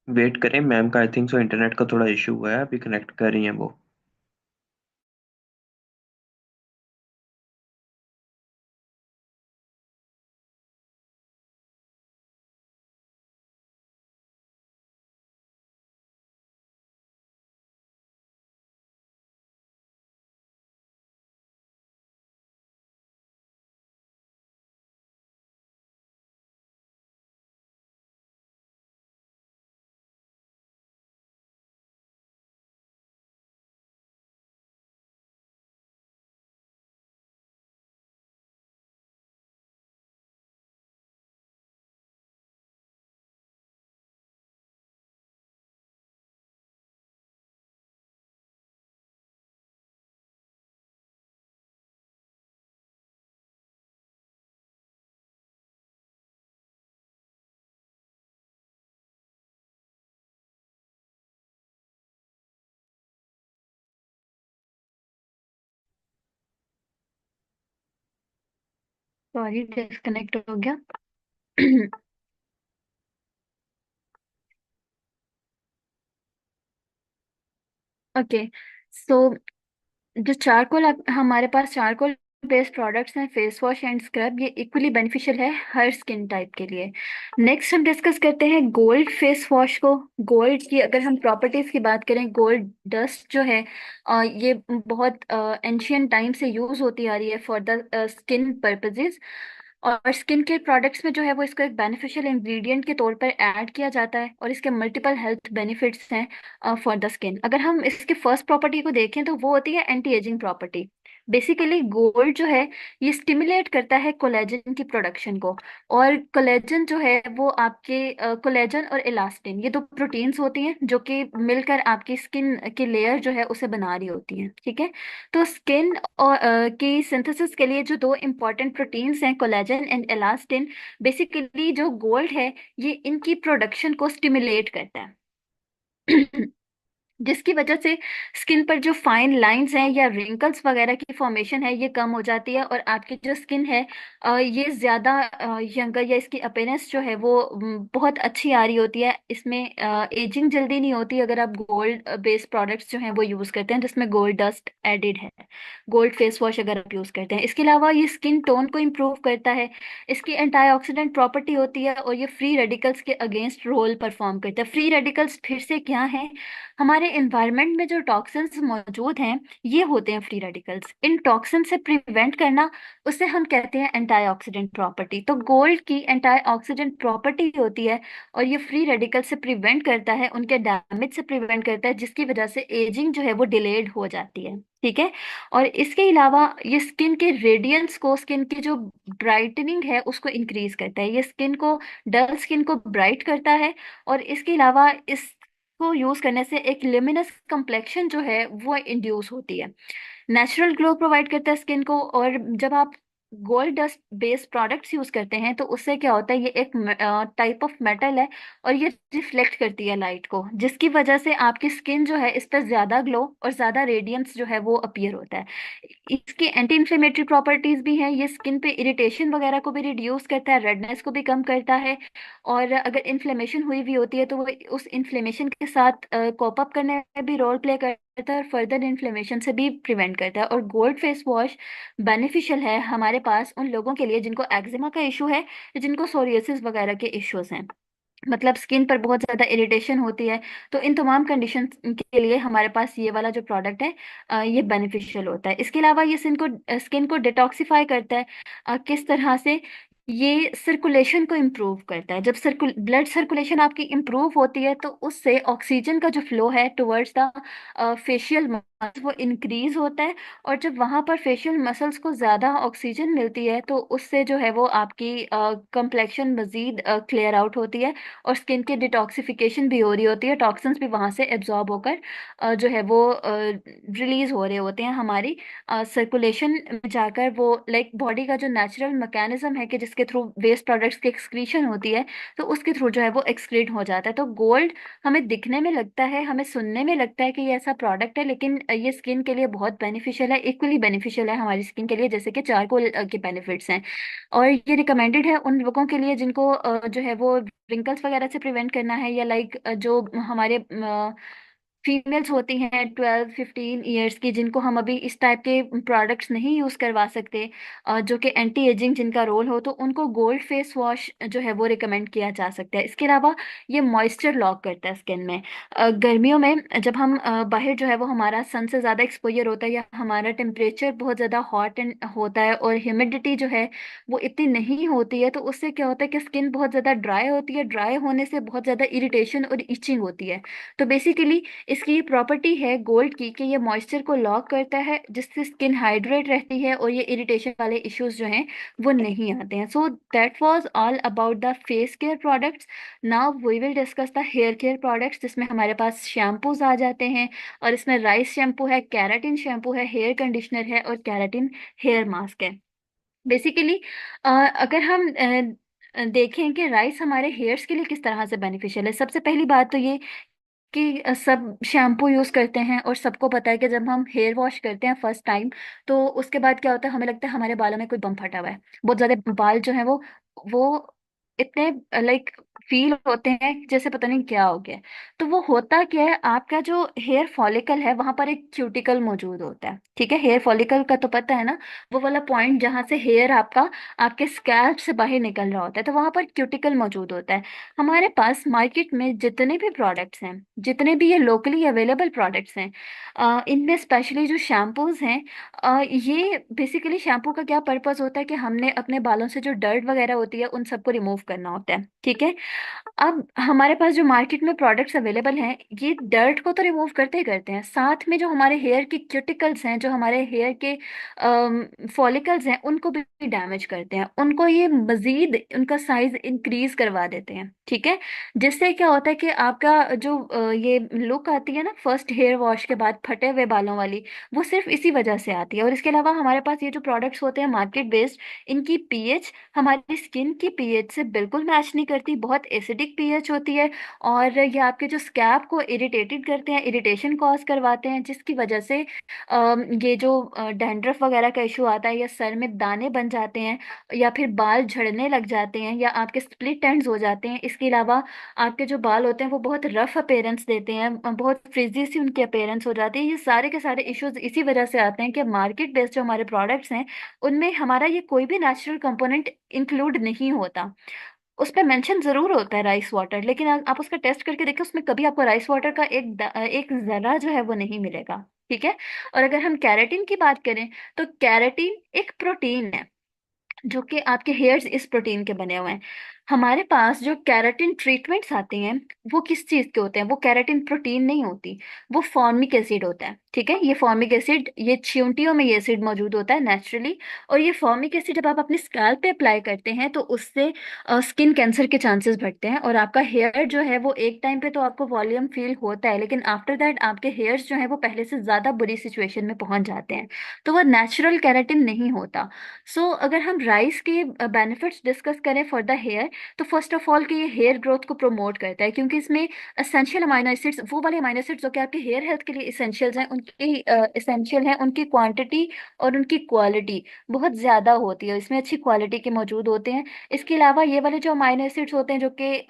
वेट करें, मैम का आई थिंक सो इंटरनेट का थोड़ा इशू हुआ है, अभी कनेक्ट कर रही हैं वो। सॉरी, डिस्कनेक्ट हो गया। ओके, सो जो चारकोल, हमारे पास चारकोल बेस्ड प्रोडक्ट्स हैं, फेस वॉश एंड स्क्रब, ये इक्वली बेनिफिशियल है हर स्किन टाइप के लिए। नेक्स्ट हम डिस्कस करते हैं गोल्ड फेस वॉश को। गोल्ड की अगर हम प्रॉपर्टीज की बात करें, गोल्ड डस्ट जो है ये बहुत एंशियंट टाइम से यूज होती आ रही है फॉर द स्किन पर्पजेज। और स्किन केयर प्रोडक्ट्स में जो है वो इसको एक बेनिफिशियल इंग्रेडिएंट के तौर पर ऐड किया जाता है, और इसके मल्टीपल हेल्थ बेनिफिट्स हैं फॉर द स्किन। अगर हम इसके फर्स्ट प्रॉपर्टी को देखें तो वो होती है anti ageing property. Basically gold जो है ये स्टिमुलेट करता है कोलेजन की प्रोडक्शन को। और कोलेजन जो है वो आपके कोलेजन और इलास्टिन, ये दो प्रोटीन्स होती हैं जो कि मिलकर आपकी स्किन की लेयर जो है उसे बना रही होती हैं, ठीक है। तो स्किन और की सिंथेसिस के लिए जो दो इंपॉर्टेंट प्रोटीन्स हैं, कोलेजन एंड इलास्टिन, बेसिकली जो गोल्ड है ये इनकी प्रोडक्शन को स्टिमुलेट करता है। जिसकी वजह से स्किन पर जो फाइन लाइंस हैं या रिंकल्स वगैरह की फॉर्मेशन है ये कम हो जाती है, और आपकी जो स्किन है ये ज्यादा यंगर, या इसकी अपीयरेंस जो है वो बहुत अच्छी आ रही होती है। इसमें एजिंग जल्दी नहीं होती अगर आप गोल्ड बेस्ड प्रोडक्ट्स जो हैं वो यूज करते हैं जिसमें गोल्ड डस्ट एडिड है। गोल्ड फेस वॉश अगर आप यूज करते हैं, इसके अलावा ये स्किन टोन को इम्प्रूव करता है। इसकी एंटीऑक्सीडेंट प्रॉपर्टी होती है, और ये फ्री रेडिकल्स के अगेंस्ट रोल परफॉर्म करता है। फ्री रेडिकल्स फिर से क्या है? हमारे एनवायरनमेंट में जो टॉक्सिन्स मौजूद हैं ये होते हैं फ्री रेडिकल्स। इन टॉक्सिन से प्रिवेंट करना, उसे हम कहते हैं एंटीऑक्सीडेंट प्रॉपर्टी। तो गोल्ड की एंटीऑक्सीडेंट प्रॉपर्टी होती है, और ये फ्री रेडिकल से प्रिवेंट करता है, उनके डैमेज से प्रिवेंट करता है, जिसकी वजह से एजिंग जो है वो डिलेड हो जाती है, ठीक है। और इसके अलावा ये स्किन के रेडियंस को, स्किन की जो ब्राइटनिंग है उसको इंक्रीज करता है। ये स्किन को, डल स्किन को ब्राइट करता है। और इसके अलावा इस को यूज करने से एक लिमिनस कंप्लेक्शन जो है वो इंड्यूस होती है। नेचुरल ग्लो प्रोवाइड करता है स्किन को। और जब आप gold dust based products use करते हैं तो उससे क्या होता है, ये एक टाइप ऑफ मेटल है, और ये रिफ्लेक्ट करती है लाइट को, जिसकी वजह से आपकी स्किन जो है इस पर ज्यादा ग्लो और ज्यादा रेडियंस जो है वो अपीयर होता है। इसकी एंटी इन्फ्लेमेटरी प्रॉपर्टीज भी हैं। ये स्किन पे इरिटेशन वगैरह को भी रिड्यूस करता है, रेडनेस को भी कम करता है। और अगर इन्फ्लेमेशन हुई भी होती है तो वो उस इन्फ्लेमेशन के साथ कोप अप करने में भी रोल प्ले करता है, और फर्दर इन्फ्लेमेशन से भी प्रिवेंट करता है। और गोल्ड फेस वॉश बेनिफिशियल है हमारे पास उन लोगों के लिए जिनको एक्जिमा का इशू है, जिनको सोरियोसिस वगैरह के इश्यूज हैं, मतलब स्किन पर बहुत ज्यादा इरिटेशन होती है। तो इन तमाम कंडीशन के लिए हमारे पास ये वाला जो प्रोडक्ट है ये बेनिफिशियल होता है। इसके अलावा ये स्किन को डिटॉक्सिफाई करता है। किस तरह से? ये सर्कुलेशन को इम्प्रूव करता है। जब ब्लड सर्कुलेशन आपकी इम्प्रूव होती है तो उससे ऑक्सीजन का जो फ्लो है टुवर्ड्स द फेशियल मसल्स वो इंक्रीज होता है। और जब वहां पर फेशियल मसल्स को ज्यादा ऑक्सीजन मिलती है तो उससे जो है वो आपकी कंप्लेक्शन मजीद क्लियर आउट होती है, और स्किन की डिटॉक्सिफिकेशन भी हो रही होती है। टॉक्सिन्स भी वहां से एब्जॉर्ब होकर जो है वो रिलीज हो रहे होते हैं हमारी सर्कुलेशन में जाकर। वो लाइक बॉडी का जो नेचुरल मैकेनिज्म है कि जिसके के थ्रू, वेस्ट प्रोडक्ट्स की एक्सक्रीशन होती है, तो उसके थ्रू जो है वो एक्सक्रीट हो जाता है। तो गोल्ड हमें दिखने में लगता है, हमें सुनने में लगता है कि ये ऐसा प्रोडक्ट है, लेकिन ये स्किन के लिए बहुत बेनिफिशियल है, इक्वली बेनिफिशियल है हमारी स्किन के लिए, जैसे कि चारकोल के बेनिफिट्स हैं। और ये रिकमेंडेड है उन लोगों के लिए जिनको जो है वो रिंकल्स वगैरह से प्रिवेंट करना है, या लाइक जो हमारे फीमेल्स होती हैं 12-15 ईयर्स की, जिनको हम अभी इस टाइप के प्रोडक्ट्स नहीं यूज करवा सकते, जो कि एंटी एजिंग जिनका रोल हो, तो उनको गोल्ड फेस वॉश जो है वो रिकमेंड किया जा सकता है। इसके अलावा ये मॉइस्चर लॉक करता है स्किन में। गर्मियों में जब हम बाहर जो है वो हमारा सन से ज़्यादा एक्सपोजर होता है, या हमारा टेम्परेचर बहुत ज़्यादा हॉट एंड होता है, और ह्यूमिडिटी जो है वो इतनी नहीं होती है, तो उससे क्या होता है कि स्किन बहुत ज़्यादा ड्राई होती है, ड्राई होने से बहुत ज़्यादा इरिटेशन और इचिंग होती है। तो बेसिकली इसकी ये प्रॉपर्टी है गोल्ड की कि ये मॉइस्चर को लॉक करता है, जिससे स्किन हाइड्रेट रहती है, और ये इरिटेशन वाले इश्यूज जो हैं वो नहीं आते हैं। So that was all about the face care products. Now we will discuss the hair care products, जिसमें हमारे पास शैम्पूज आ जाते हैं, और इसमें राइस शैम्पू है, कैराटिन शैम्पू है, हेयर कंडीशनर है, और कैराटिन हेयर मास्क है। बेसिकली अगर हम देखें कि राइस हमारे हेयर्स के लिए किस तरह से बेनिफिशियल है, सबसे पहली बात तो ये कि सब शैम्पू यूज करते हैं, और सबको पता है कि जब हम हेयर वॉश करते हैं फर्स्ट टाइम, तो उसके बाद क्या होता है, हमें लगता है हमारे बालों में कोई बम फटा हुआ है। बहुत ज्यादा बाल जो है वो इतने लाइक फील होते हैं जैसे पता नहीं क्या हो गया है। तो वो होता क्या है, आपका जो हेयर फॉलिकल है वहां पर एक क्यूटिकल मौजूद होता है, ठीक है। हेयर फॉलिकल का तो पता है ना, वो वाला पॉइंट जहां से हेयर आपका आपके स्कैल्प से बाहर निकल रहा होता है, तो वहां पर क्यूटिकल मौजूद होता है। हमारे पास मार्केट में जितने भी प्रोडक्ट्स हैं, जितने भी ये लोकली अवेलेबल प्रोडक्ट्स हैं, इनमें स्पेशली जो शैम्पूज हैं, ये बेसिकली शैम्पू का क्या पर्पस होता है कि हमने अपने बालों से जो डर्ट वगैरह होती है उन सबको रिमूव करना होता है, ठीक है। अब हमारे पास जो मार्केट में प्रोडक्ट्स अवेलेबल हैं, ये डर्ट को तो रिमूव करते ही करते हैं, साथ में जो हमारे हेयर के क्यूटिकल्स हैं, जो हमारे हेयर के फॉलिकल्स हैं, उनको भी डैमेज करते हैं, उनको ये मजीद उनका साइज इंक्रीज करवा देते हैं, ठीक है। जिससे क्या होता है कि आपका जो ये लुक आती है ना फर्स्ट हेयर वॉश के बाद फटे हुए बालों वाली, वो सिर्फ इसी वजह से आती है। और इसके अलावा हमारे पास ये जो प्रोडक्ट्स होते हैं मार्केट बेस्ड, इनकी पीएच हमारी स्किन की पीएच से बिल्कुल मैच नहीं करती, बहुत एसिडिक पीएच होती है, और ये आपके जो स्कैल्प को इरिटेटेड करते हैं, इरिटेशन कॉज करवाते हैं, जिसकी वजह से ये जो डैंड्रफ वगैरह का इशू आता है, या सर में दाने बन जाते हैं, या फिर बाल झड़ने लग जाते हैं, या आपके स्प्लिट एंड्स हो जाते हैं। इसके अलावा आपके जो बाल होते हैं वो बहुत रफ अपेयरेंस देते हैं, बहुत फ्रिजी सी उनकी अपेयरेंस हो जाती है। ये सारे के सारे इश्यूज इसी वजह से आते हैं कि मार्केट बेस्ड जो हमारे प्रोडक्ट्स हैं, उनमें हमारा ये कोई भी नेचुरल कंपोनेंट इंक्लूड नहीं होता। उस पे मेंशन जरूर होता है राइस वाटर, लेकिन आप उसका टेस्ट करके देखिए, उसमें कभी आपको राइस वाटर का एक जरा जो है वो नहीं मिलेगा, ठीक है। और अगर हम कैरेटिन की बात करें, तो कैरेटिन एक प्रोटीन है, जो कि आपके हेयर्स इस प्रोटीन के बने हुए हैं। हमारे पास जो कैराटिन ट्रीटमेंट्स आते हैं, वो किस चीज के होते हैं, वो कैराटिन प्रोटीन नहीं होती, वो फॉर्मिक एसिड होता है, ठीक है। ये फॉर्मिक एसिड, ये चींटियों में ये एसिड मौजूद होता है नेचुरली, और ये फॉर्मिक एसिड जब आप अपने स्कैल्प पे अप्लाई करते हैं, तो उससे स्किन कैंसर के चांसेस बढ़ते हैं, और आपका हेयर जो है वो एक टाइम पे तो आपको वॉल्यूम फील होता है, लेकिन आफ्टर दैट आपके हेयर्स जो है वो पहले से ज्यादा बुरी सिचुएशन में पहुंच जाते हैं। तो वो नेचुरल कैराटिन नहीं होता। अगर हम राइस के बेनिफिट्स डिस्कस करें फॉर द हेयर, तो फर्स्ट ऑफ ऑल कि ये हेयर ग्रोथ को प्रमोट करता है, क्योंकि इसमें एसेंशियल अमाइनो एसिड्स, वो वाले अमाइनो एसिड्स जो कि आपके हेयर हेल्थ के लिए इसेंशियल्स हैं, उनकी इसेंशियल हैं, उनकी क्वांटिटी और उनकी क्वालिटी बहुत ज़्यादा होती है, इसमें अच्छी क्वालिटी के मौजूद होते हैं। इसके अलावा ये वाले जो अमाइनो एसिड्स होते हैं जो कि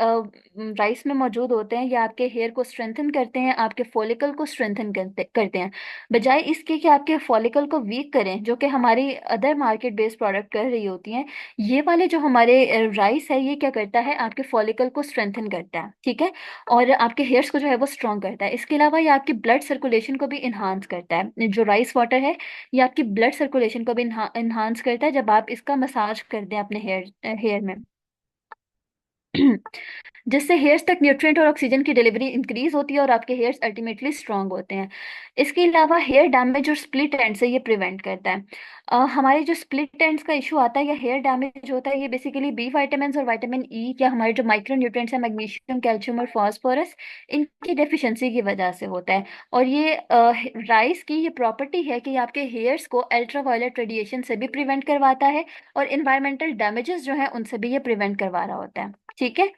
राइस में मौजूद होते हैं, ये आपके हेयर को स्ट्रेंथन करते हैं, आपके फॉलिकल को स्ट्रेंथन करते हैं, बजाय इसके कि आपके फॉलिकल को वीक करें, जो कि हमारी अदर मार्केट बेस्ड प्रोडक्ट कर रही होती हैं। ये वाले जो हमारे राइस है, ये क्या करता है, आपके फॉलिकल को स्ट्रेंथन करता है, ठीक है, और आपके हेयर्स को जो है वो स्ट्रॉन्ग करता है। इसके अलावा ये आपकी ब्लड सर्कुलेशन को भी इन्हांस करता है। जो राइस वाटर है, ये आपकी ब्लड सर्कुलेशन को भी इन्हांस करता है, जब आप इसका मसाज करते हैं अपने हेयर हेयर में। जिससे हेयर्स तक न्यूट्रिएंट और ऑक्सीजन की डिलीवरी इंक्रीज होती है और आपके हेयर्स अल्टीमेटली स्ट्रांग होते हैं। इसके अलावा हेयर डैमेज और स्प्लिट एंड से ये प्रिवेंट करता है। हमारे जो स्प्लिट एंड्स का इशू आता है या हेयर डैमेज होता है, ये बेसिकली बी विटामिन और विटामिन ई या हमारे जो माइक्रो न्यूट्रिएंट्स है मैग्नीशियम, कैल्शियम और फास्फोरस, इनकी डेफिशिएंसी की वजह से होता है। और ये राइस की ये प्रॉपर्टी है कि ये आपके हेयर्स को अल्ट्रावायलेट रेडिएशन से भी प्रिवेंट करवाता है और इन्वायरमेंटल डैमेजेस जो है उनसे भी ये प्रिवेंट करवा रहा होता है। ठीक है।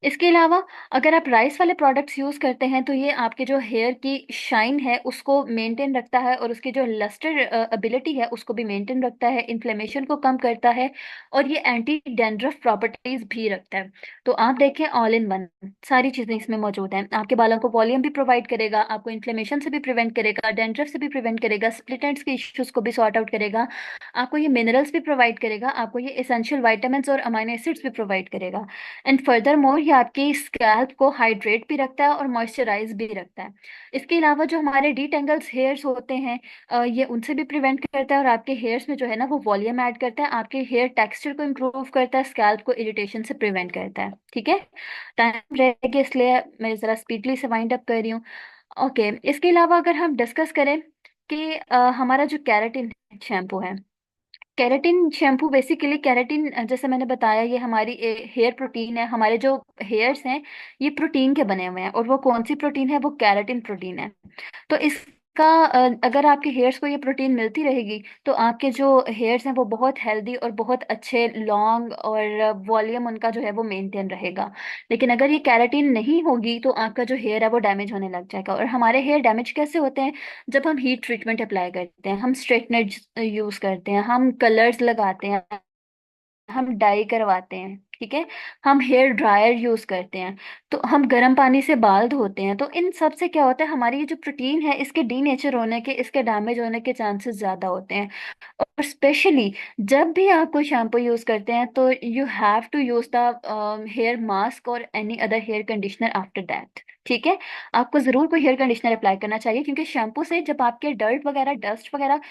इसके अलावा अगर आप राइस वाले प्रोडक्ट्स यूज करते हैं तो ये आपके जो हेयर की शाइन है उसको मेंटेन रखता है और उसकी जो लस्टर एबिलिटी है उसको भी मेंटेन रखता है, इन्फ्लेमेशन को कम करता है और ये एंटी डैंड्रफ प्रॉपर्टीज भी रखता है। तो आप देखें, ऑल इन वन सारी चीजें इसमें मौजूद हैं। आपके बालों को वॉल्यूम भी प्रोवाइड करेगा, आपको इन्फ्लेमेशन से भी प्रिवेंट करेगा, डैंड्रफ से भी प्रिवेंट करेगा, स्प्लिट एंड्स के इश्यूज को भी सॉर्ट आउट करेगा, आपको ये मिनरल्स भी प्रोवाइड करेगा, आपको ये एसेंशियल वाइटामिन और अमाइनो एसिड्स भी प्रोवाइड करेगा। एंड फर्दर मोर ये आपकी स्कैल्प को हाइड्रेट भी रखता है और मॉइस्चराइज भी रखता है। इसके अलावा जो हमारे डीटेंगल्स हेयर्स होते हैं, ये उनसे भी प्रिवेंट करता है और आपके हेयर्स में जो है ना वो वॉल्यूम ऐड करता है, आपके हेयर टेक्सचर को इम्प्रूव करता है, स्कैल्प को इरिटेशन से प्रिवेंट करता है। ठीक है। टाइम रह गया इसलिए मैं ज़रा स्पीडली से वाइंड अप कर रही हूँ। ओके। इसके अलावा अगर हम डिस्कस करें कि हमारा जो कैराटिन शैम्पू है, केराटिन शैम्पू बेसिकली केराटिन, जैसे मैंने बताया, ये हमारी हेयर प्रोटीन है। हमारे जो हेयर्स हैं ये प्रोटीन के बने हुए हैं और वो कौन सी प्रोटीन है, वो केराटिन प्रोटीन है। तो इसका अगर आपके हेयर्स को ये प्रोटीन मिलती रहेगी तो आपके जो हेयर्स हैं वो बहुत हेल्दी और बहुत अच्छे लॉन्ग और वॉल्यूम उनका जो है वो मेंटेन रहेगा। लेकिन अगर ये केराटिन नहीं होगी तो आपका जो हेयर है वो डैमेज होने लग जाएगा। और हमारे हेयर डैमेज कैसे होते हैं? जब हम हीट ट्रीटमेंट अप्लाई करते हैं, हम स्ट्रेटनर यूज करते हैं, हम कलर्स लगाते हैं, हम डाई करवाते हैं, ठीक है, हम हेयर ड्रायर यूज करते हैं, तो हम गर्म पानी से बाल धोते हैं, तो इन सब से क्या होता है, हमारी ये जो प्रोटीन है इसके डीनेचर होने के, इसके डैमेज होने के चांसेस ज्यादा होते हैं। और स्पेशली जब भी आप कोई शैम्पू यूज करते हैं तो you have to use the hair mask और any other hair conditioner after that. ठीक है। आपको जरूर कोई हेयर कंडीशनर अप्लाई करना चाहिए क्योंकि शैम्पू से जब आपके डर्ट वगैरह, डस्ट वगैरह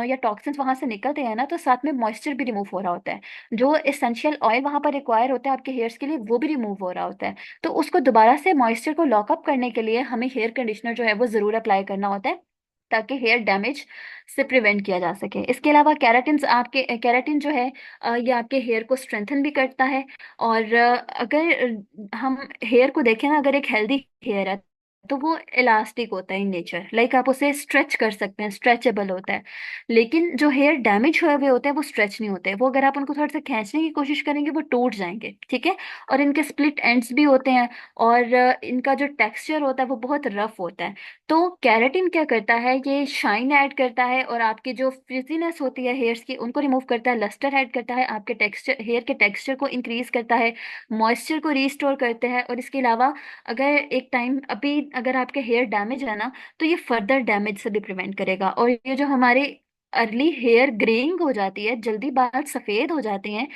या टॉक्सिन्स वहां से निकलते हैं ना, तो साथ में मॉइस्चर भी रिमूव हो रहा होता है। जो एसेंशियल ऑयल वहां पर रिक्वायर होता है आपके हेयर्स के लिए वो भी रिमूव हो रहा होता है। तो उसको दोबारा से मॉइस्चर को लॉकअप करने के लिए हमें हेयर कंडीशनर जो है वो जरूर अप्लाई करना होता है ताकि हेयर डैमेज से प्रिवेंट किया जा सके। इसके अलावा कैराटिन, आपके कैराटिन जो है ये आपके हेयर को स्ट्रेंथन भी करता है। और अगर हम हेयर को देखें ना, अगर एक हेल्दी हेयर है तो वो इलास्टिक होता है इन नेचर, लाइक आप उसे स्ट्रेच कर सकते हैं, स्ट्रेचेबल होता है। लेकिन जो हेयर डैमेज हुए हुए होते हैं वो स्ट्रेच नहीं होते, वो अगर आप उनको थोड़ा सा खींचने की कोशिश करेंगे वो टूट जाएंगे। ठीक है। और इनके स्प्लिट एंड्स भी होते हैं और इनका जो टेक्सचर होता है वो बहुत रफ होता है। तो कैराटिन क्या करता है, ये शाइन ऐड करता है और आपकी जो फ्रिजीनेस होती है हेयर्स की उनको रिमूव करता है, लस्टर ऐड करता है, आपके टेक्सचर, हेयर के टेक्सचर को इंक्रीज करता है, मॉइस्चर को रीस्टोर करते हैं। और इसके अलावा अगर एक टाइम अभी अगर आपके हेयर डैमेज है ना, तो ये फर्दर डैमेज से भी प्रिवेंट करेगा। और ये जो हमारे अर्ली हेयर ग्रेइंग हो जाती है, जल्दी बाल सफेद हो जाते हैं,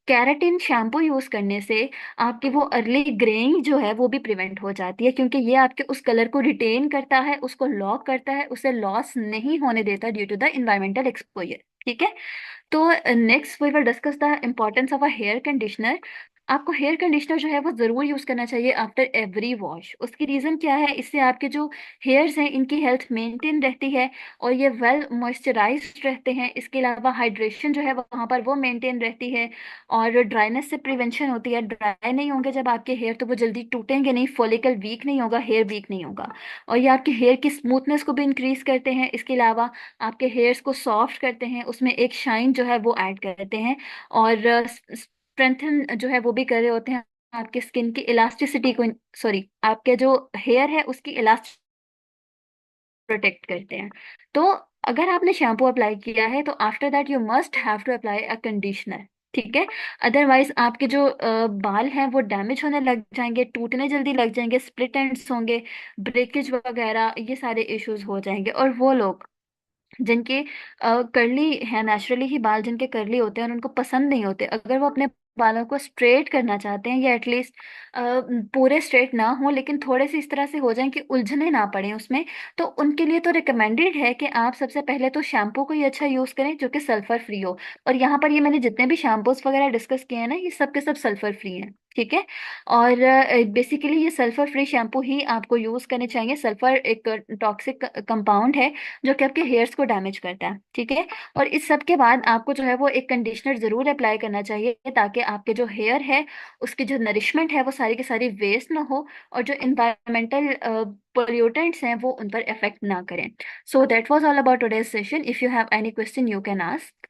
कैराटिन शैम्पू यूज करने से आपकी वो अर्ली ग्रेइंग जो है वो भी प्रिवेंट हो जाती है, क्योंकि ये आपके उस कलर को रिटेन करता है, उसको लॉक करता है, उसे लॉस नहीं होने देता due to the environmental exposure. ठीक है। तो next we will discuss the importance of a hair conditioner. आपको हेयर कंडीशनर जो है वो ज़रूर यूज़ करना चाहिए आफ्टर एवरी वॉश। उसकी रीज़न क्या है, इससे आपके जो हेयर्स हैं इनकी हेल्थ मेंटेन रहती है और ये वेल मॉइस्चराइज्ड रहते हैं। इसके अलावा हाइड्रेशन जो है वहाँ पर वो मेंटेन रहती है और ड्राइनेस से प्रिवेंशन होती है। ड्राई नहीं होंगे जब आपके हेयर तो वो जल्दी टूटेंगे नहीं, फॉलिकल वीक नहीं होगा, हेयर वीक नहीं होगा। और ये आपके हेयर की स्मूथनेस को भी इंक्रीज करते हैं। इसके अलावा आपके हेयर्स को सॉफ्ट करते हैं, उसमें एक शाइन जो है वो ऐड करते हैं और स्ट्रेंथन जो है वो भी कर रहे होते हैं आपके स्किन की इलास्टिसिटी को, सॉरी, आपके जो हेयर है उसकी इलास्टिक प्रोटेक्ट करते हैं। तो अगर आपने शैम्पू अप्लाई किया है तो after that you must have to apply a conditioner. ठीक है। अदरवाइज आपके जो बाल हैं वो डैमेज होने लग जाएंगे, टूटने जल्दी लग जाएंगे, स्प्लिट एंड्स होंगे, ब्रेकेज वगैरह, ये सारे इश्यूज हो जाएंगे। और वो लोग जिनके कर्ली है, नेचुरली ही बाल जिनके कर्ली होते हैं और उनको पसंद नहीं होते, अगर वो अपने बालों को स्ट्रेट करना चाहते हैं, या एटलीस्ट पूरे स्ट्रेट ना हो लेकिन थोड़े से इस तरह से हो जाएं कि उलझने ना पड़े उसमें, तो उनके लिए तो रिकमेंडेड है कि आप सबसे पहले तो शैम्पू को ही अच्छा यूज करें जो कि सल्फर फ्री हो। और यहाँ पर ये मैंने जितने भी शैम्पूस वगैरह डिस्कस किए हैं ना, ये सब के सब सल्फर फ्री हैं। ठीक है। और बेसिकली ये सल्फर फ्री शैम्पू ही आपको यूज करने चाहिए। सल्फर एक टॉक्सिक कंपाउंड है जो कि आपके हेयर्स को डैमेज करता है। ठीक है। और इस सब के बाद आपको जो है वो एक कंडीशनर जरूर अप्लाई करना चाहिए, ताकि आपके जो हेयर है उसकी जो नरिशमेंट है वो सारी की सारी वेस्ट ना हो, और जो इन्वायरमेंटल पोल्यूटेंट्स हैं वो उन पर इफेक्ट ना करें। सो that was all about today's session. If you have any question you can ask.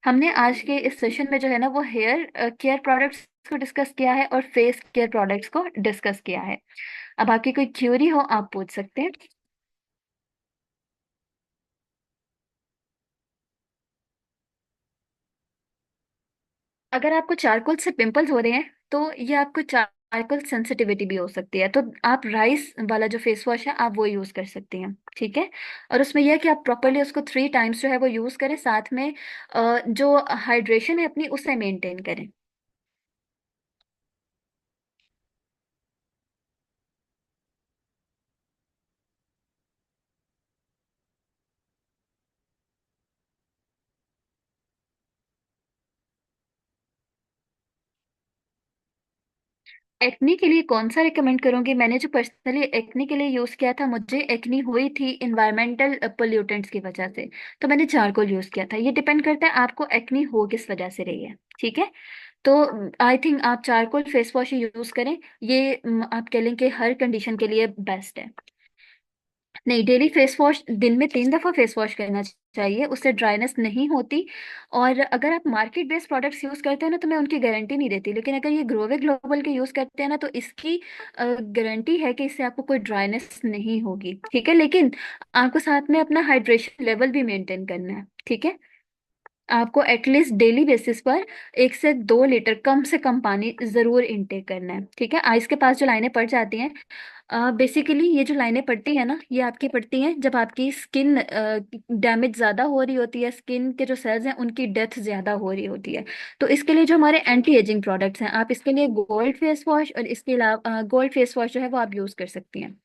हमने आज के इस सेशन में जो है ना वो हेयर केयर प्रोडक्ट्स को डिस्कस किया है और फेस केयर प्रोडक्ट्स को डिस्कस किया है। अब आपकी कोई क्यूरी हो आप पूछ सकते हैं। अगर आपको चारकोल से पिंपल्स हो रहे हैं तो ये आपको चारकोल सेंसिटिविटी भी हो सकती है, तो आप राइस वाला जो फेस वॉश है आप वो यूज कर सकती हैं। ठीक है। और उसमें यह है कि आप प्रॉपरली उसको 3 टाइम्स जो है वो यूज करें, साथ में जो हाइड्रेशन है अपनी उसे मेंटेन करें। एक्नी के लिए कौन सा रिकमेंड करूंगी? मैंने जो पर्सनली एक्नी के लिए यूज किया था, मुझे एक्नी हुई थी इन्वायरमेंटल पोल्यूटेंट्स की वजह से, तो मैंने चारकोल यूज किया था। ये डिपेंड करता है आपको एक्नी हो किस वजह से रही है। ठीक है। तो आई थिंक आप चारकोल फेस वॉश ही यूज करें। ये आप कह लें कि हर कंडीशन के लिए बेस्ट है। नहीं, डेली फेस वॉश दिन में 3 दफा फेस वॉश करना चाहिए, उससे ड्राइनेस नहीं होती। और अगर आप मार्केट बेस्ड प्रोडक्ट्स यूज करते हैं ना तो मैं उनकी गारंटी नहीं देती, लेकिन अगर ये ग्रोवे ग्लोबल के यूज करते हैं ना तो इसकी गारंटी है कि इससे आपको कोई ड्राइनेस नहीं होगी। ठीक है। लेकिन आपको साथ में अपना हाइड्रेशन लेवल भी मेंटेन करना है। ठीक है। आपको एटलीस्ट डेली बेसिस पर 1 से 2 लीटर कम से कम पानी जरूर इनटेक करना है। ठीक है। आइस के पास जो लाइनें पड़ जाती हैं, बेसिकली ये जो लाइनें पड़ती है ना ये आपकी पड़ती हैं जब आपकी स्किन डैमेज ज्यादा हो रही होती है, स्किन के जो सेल्स हैं उनकी डेथ ज्यादा हो रही होती है। तो इसके लिए जो हमारे एंटी एजिंग प्रोडक्ट्स हैं, आप इसके लिए गोल्ड फेस वॉश और इसके अलावा गोल्ड फेस वॉश जो है वो आप यूज कर सकती हैं।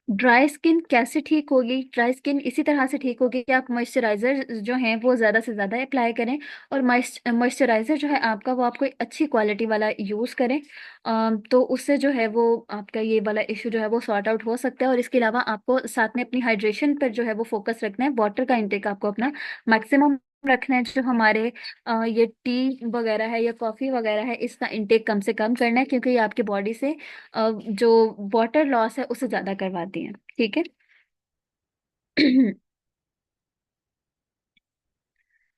ड्राई स्किन कैसे ठीक होगी? ड्राई स्किन इसी तरह से ठीक होगी कि आप मॉइस्चराइजर जो हैं वो ज़्यादा से ज़्यादा अप्लाई करें। और मॉइस्चराइजर जो है आपका वो आप कोई अच्छी क्वालिटी वाला यूज़ करें। तो उससे जो है वो आपका ये वाला इशू जो है वो सॉर्ट आउट हो सकता है। और इसके अलावा आपको साथ में अपनी हाइड्रेशन पर जो है वो फोकस रखना है। वाटर का इंटेक आपको अपना मैक्सिमम रखना है। जो हमारे ये टी वगैरह है या कॉफ़ी वगैरह है इसका इंटेक कम से कम करना है, क्योंकि ये आपकी बॉडी से जो वाटर लॉस है उसे ज्यादा करवाती हैं। ठीक है।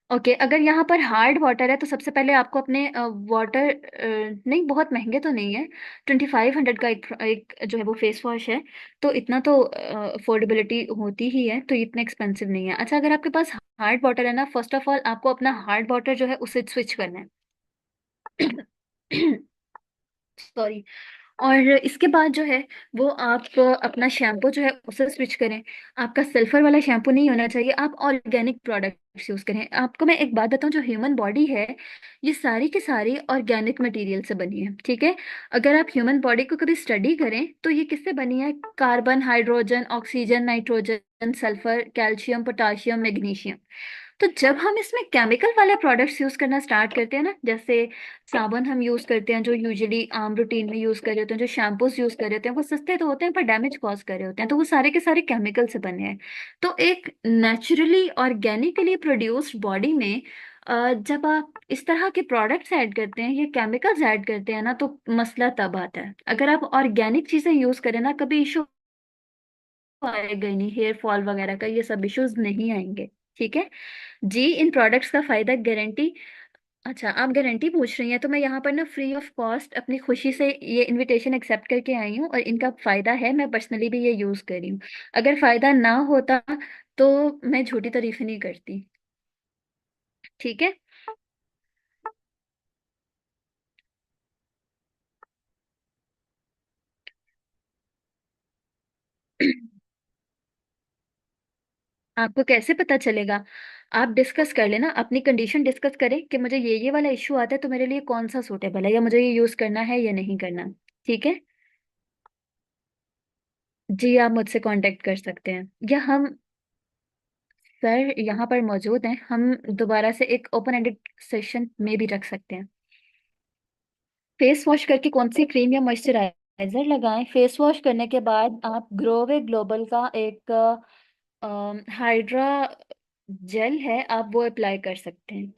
ओके, अगर यहाँ पर हार्ड वाटर है तो सबसे पहले आपको अपने वाटर, नहीं बहुत महंगे तो नहीं है, 2500 का एक जो है वो फेस वॉश है। तो इतना तो अफोर्डेबिलिटी होती ही है, तो इतना एक्सपेंसिव नहीं है। अच्छा, अगर आपके पास हार्ड वाटर है ना, फर्स्ट ऑफ ऑल आपको अपना हार्ड वाटर जो है उसे स्विच करना है। सॉरी। और इसके बाद जो है वो आप अपना शैम्पू जो है उसे स्विच करें। आपका सल्फर वाला शैम्पू नहीं होना चाहिए, आप ऑर्गेनिक प्रोडक्ट्स यूज करें। आपको मैं एक बात बताऊं, जो ह्यूमन बॉडी है ये सारी की सारी ऑर्गेनिक मटेरियल से बनी है। ठीक है। अगर आप ह्यूमन बॉडी को कभी स्टडी करें तो ये किससे बनी है? Carbon, hydrogen, oxygen, nitrogen, sulphur, calcium, potassium, magnesium. तो जब हम इसमें केमिकल वाले प्रोडक्ट्स यूज करना स्टार्ट करते हैं ना, जैसे साबुन हम यूज करते हैं जो यूजुअली आम रूटीन में यूज कर रहे होते हैं, जो शैम्पूस यूज कर रहे होते हैं वो सस्ते तो होते हैं पर डैमेज कॉज कर रहे होते हैं, तो वो सारे के सारे केमिकल से बने हैं। तो एक नेचुरली ऑर्गेनिकली प्रोड्यूस्ड बॉडी में जब आप इस तरह के प्रोडक्ट्स ऐड करते हैं, ये केमिकल्स ऐड करते हैं ना, तो मसला तब आता है। अगर आप ऑर्गेनिक चीजें यूज करें ना, कभी इशू आएगा ही नहीं, हेयर फॉल वगैरह का ये सब इश्यूज नहीं आएंगे। ठीक है। जी, इन प्रोडक्ट्स का फायदा गारंटी। अच्छा, आप गारंटी पूछ रही हैं तो मैं यहाँ पर ना फ्री ऑफ कॉस्ट अपनी खुशी से ये इनविटेशन एक्सेप्ट करके आई हूँ, और इनका फायदा है, मैं पर्सनली भी ये यूज कर रही हूँ। अगर फायदा ना होता तो मैं झूठी तारीफ नहीं करती। ठीक है। आपको कैसे पता चलेगा? आप डिस्कस कर लेना, अपनी कंडीशन डिस्कस करें कि मुझे ये वाला इशू आता है, तो मेरे लिए कौन सा सूटेबल है, या मुझे ये यूज करना है या नहीं करना। ठीक है। जी आप मुझसे कांटेक्ट कर सकते हैं, या हम सर यहाँ पर मौजूद हैं, हम दोबारा से एक ओपन एंडेड सेशन में भी रख सकते हैं। फेस वॉश करके कौन सी क्रीम या मॉइस्चराइजर लगाएं? फेस वॉश करने के बाद आप ग्रोवे ग्लोबल का एक हाइड्रा जेल है, आप वो अप्लाई कर सकते हैं।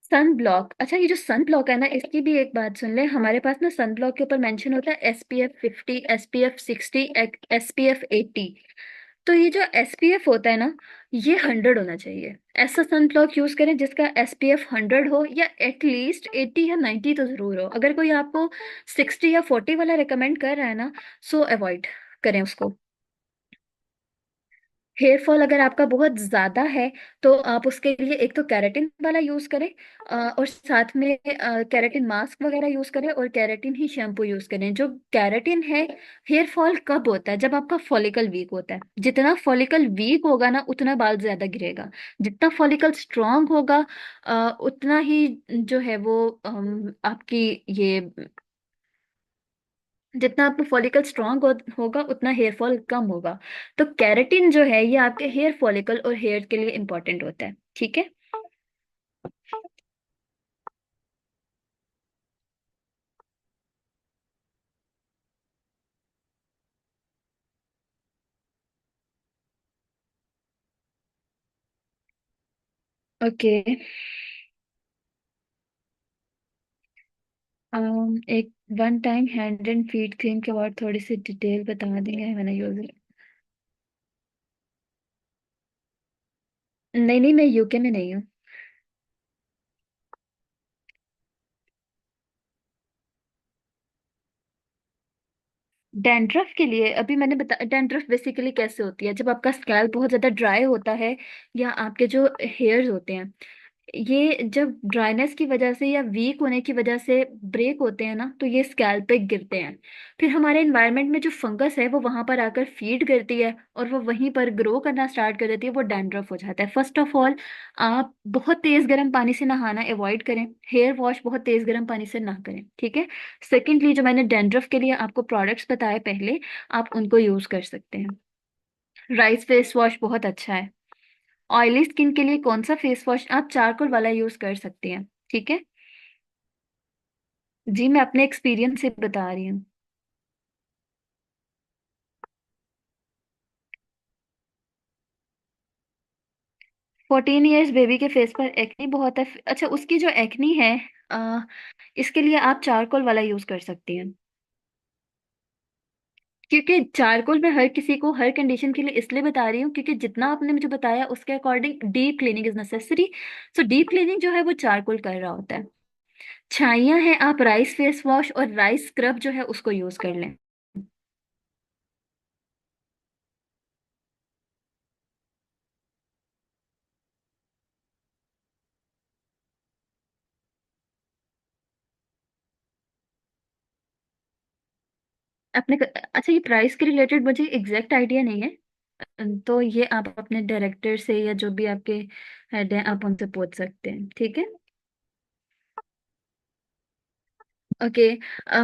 सन ब्लॉक, अच्छा ये जो सन ब्लॉक है ना, इसकी भी एक बात सुन ले, हमारे पास ना सन ब्लॉक के ऊपर मेंशन होता है SPF 50, SPF 60, SPF 80। तो ये जो SPF होता है ना, ये 100 होना चाहिए। ऐसा सन ब्लॉक यूज करें जिसका SPF 100 हो, या एटलीस्ट 80 या 90 तो जरूर हो। अगर कोई आपको 60 या 40 वाला रिकमेंड कर रहा है ना, सो अवॉइड करें उसको। हेयर फॉल अगर आपका बहुत ज्यादा है, तो आप उसके लिए एक तो कैरेटिन वाला यूज करें, और साथ में कैरेटिन मास्क वगैरह यूज करें, और कैरेटिन ही शैम्पू यूज करें। जो कैरेटिन है, हेयर फॉल कब होता है? जब आपका फॉलिकल वीक होता है। जितना फॉलिकल वीक होगा ना, उतना बाल ज्यादा गिरेगा। जितना फॉलिकल स्ट्रांग होगा, उतना ही जो है वो आपकी ये, जितना आपका फॉलिकल स्ट्रांग होगा, उतना हेयर फॉल कम होगा। तो कैरेटिन जो है, ये आपके हेयर फॉलिकल और हेयर के लिए इंपॉर्टेंट होता है। ठीक है। ओके। एक one time hand and feet cream के बाद थोड़ी सी डिटेल बता देंगे, मैंने यूज। नहीं नहीं, मैं यूके में नहीं हूँ। डैंड्रफ के लिए अभी मैंने बता, डैंड्रफ बेसिकली कैसे होती है? जब आपका स्कैल्प बहुत ज्यादा ड्राई होता है, या आपके जो हेयर्स होते हैं, ये जब ड्राइनेस की वजह से या वीक होने की वजह से ब्रेक होते हैं ना, तो ये स्कैल्प पे गिरते हैं। फिर हमारे एनवायरनमेंट में जो फंगस है, वो वहां पर आकर फीड करती है, और वो वहीं पर ग्रो करना स्टार्ट कर देती है, वो डैंड्रफ हो जाता है। फर्स्ट ऑफ ऑल, आप बहुत तेज गर्म पानी से नहाना अवॉइड करें। हेयर वॉश बहुत तेज गर्म पानी से ना करें। ठीक है। सेकेंडली, जो मैंने डैंड्रफ के लिए आपको प्रोडक्ट्स बताए पहले, आप उनको यूज कर सकते हैं। राइस फेस वॉश बहुत अच्छा है। ऑयली स्किन के लिए कौन सा फेस वॉश? आप चारकोल वाला यूज कर सकती हैं। ठीक है। जी मैं अपने एक्सपीरियंस से बता रही हूँ। 14 इयर्स बेबी के फेस पर एक्नी बहुत है? अच्छा, उसकी जो एक्नी है, आ, इसके लिए आप चारकोल वाला यूज कर सकती हैं। क्योंकि चारकोल मैं हर किसी को हर कंडीशन के लिए इसलिए बता रही हूँ, क्योंकि जितना आपने मुझे बताया उसके according deep cleaning is necessary. So deep cleaning जो है वो चारकोल कर रहा होता है। छाइयाँ हैं, आप राइस फेस वॉश और राइस स्क्रब जो है उसको यूज कर लें। अपने अच्छा, ये प्राइस के रिलेटेड मुझे एग्जैक्ट आइडिया नहीं है, तो ये आप अपने डायरेक्टर से या जो भी आपके हेड हैं, आप उनसे पूछ सकते हैं। ठीक है। ओके।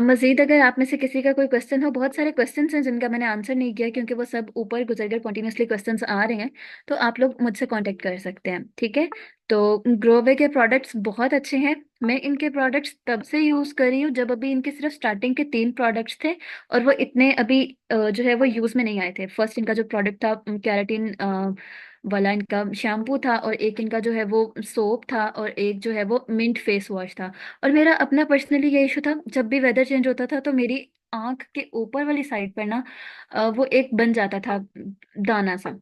मजीद अगर आप में से किसी का कोई क्वेश्चन हो, बहुत सारे क्वेश्चंस हैं जिनका मैंने आंसर नहीं किया, क्योंकि वो सब ऊपर गुजर गए, कंटिन्यूसली क्वेश्चंस आ रहे हैं। तो आप लोग मुझसे कांटेक्ट कर सकते हैं। ठीक है। तो ग्रोवे के प्रोडक्ट्स बहुत अच्छे हैं। मैं इनके प्रोडक्ट्स तब से यूज़ कर रही हूँ जब अभी इनके सिर्फ स्टार्टिंग के 3 प्रोडक्ट्स थे, और वो इतने अभी जो है वो यूज़ में नहीं आए थे। फर्स्ट इनका जो प्रोडक्ट था, कैराटीन वाला इनका शैम्पू था, और एक इनका जो है वो सोप था, और एक जो है वो मिंट फेस वॉश था। और मेरा अपना पर्सनली ये इशू था, जब भी वेदर चेंज होता था, तो मेरी आंख के ऊपर वाली साइड पर ना वो एक बन जाता था दाना सा।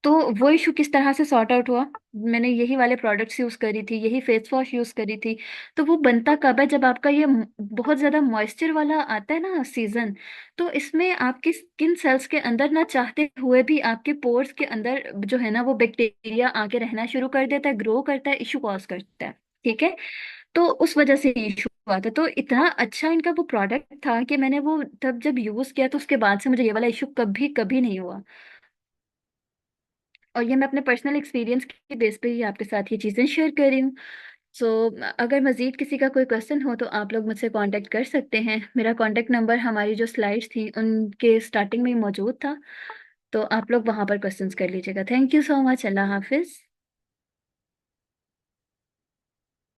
तो वो इशू किस तरह से सॉर्ट आउट हुआ? मैंने यही वाले प्रोडक्ट्स यूज करी थी, यही फेस वॉश यूज करी थी। तो वो बनता कब है? जब आपका ये बहुत ज्यादा मॉइस्चर वाला आता है ना सीजन, तो इसमें आपकी स्किन सेल्स के अंदर ना चाहते हुए भी आपके पोर्स के अंदर जो है ना, वो बैक्टीरिया आके रहना शुरू कर देता है, ग्रो करता है, इशू कॉज करता है। ठीक है। तो उस वजह से इशू हुआ था। तो इतना अच्छा इनका वो प्रोडक्ट था कि मैंने वो तब जब यूज किया तो उसके बाद से मुझे ये वाला इशू कभी कभी नहीं हुआ। और ये मैं अपने पर्सनल एक्सपीरियंस के बेस पे ही आपके साथ ये चीज़ें शेयर कर रही हूँ। सो अगर मज़ीद किसी का कोई क्वेश्चन हो तो आप लोग मुझसे कांटेक्ट कर सकते हैं। मेरा कांटेक्ट नंबर हमारी जो स्लाइड्स थी उनके स्टार्टिंग में ही मौजूद था, तो आप लोग वहाँ पर क्वेश्चंस कर लीजिएगा। Thank you so much. अल्लाह हाफिज़।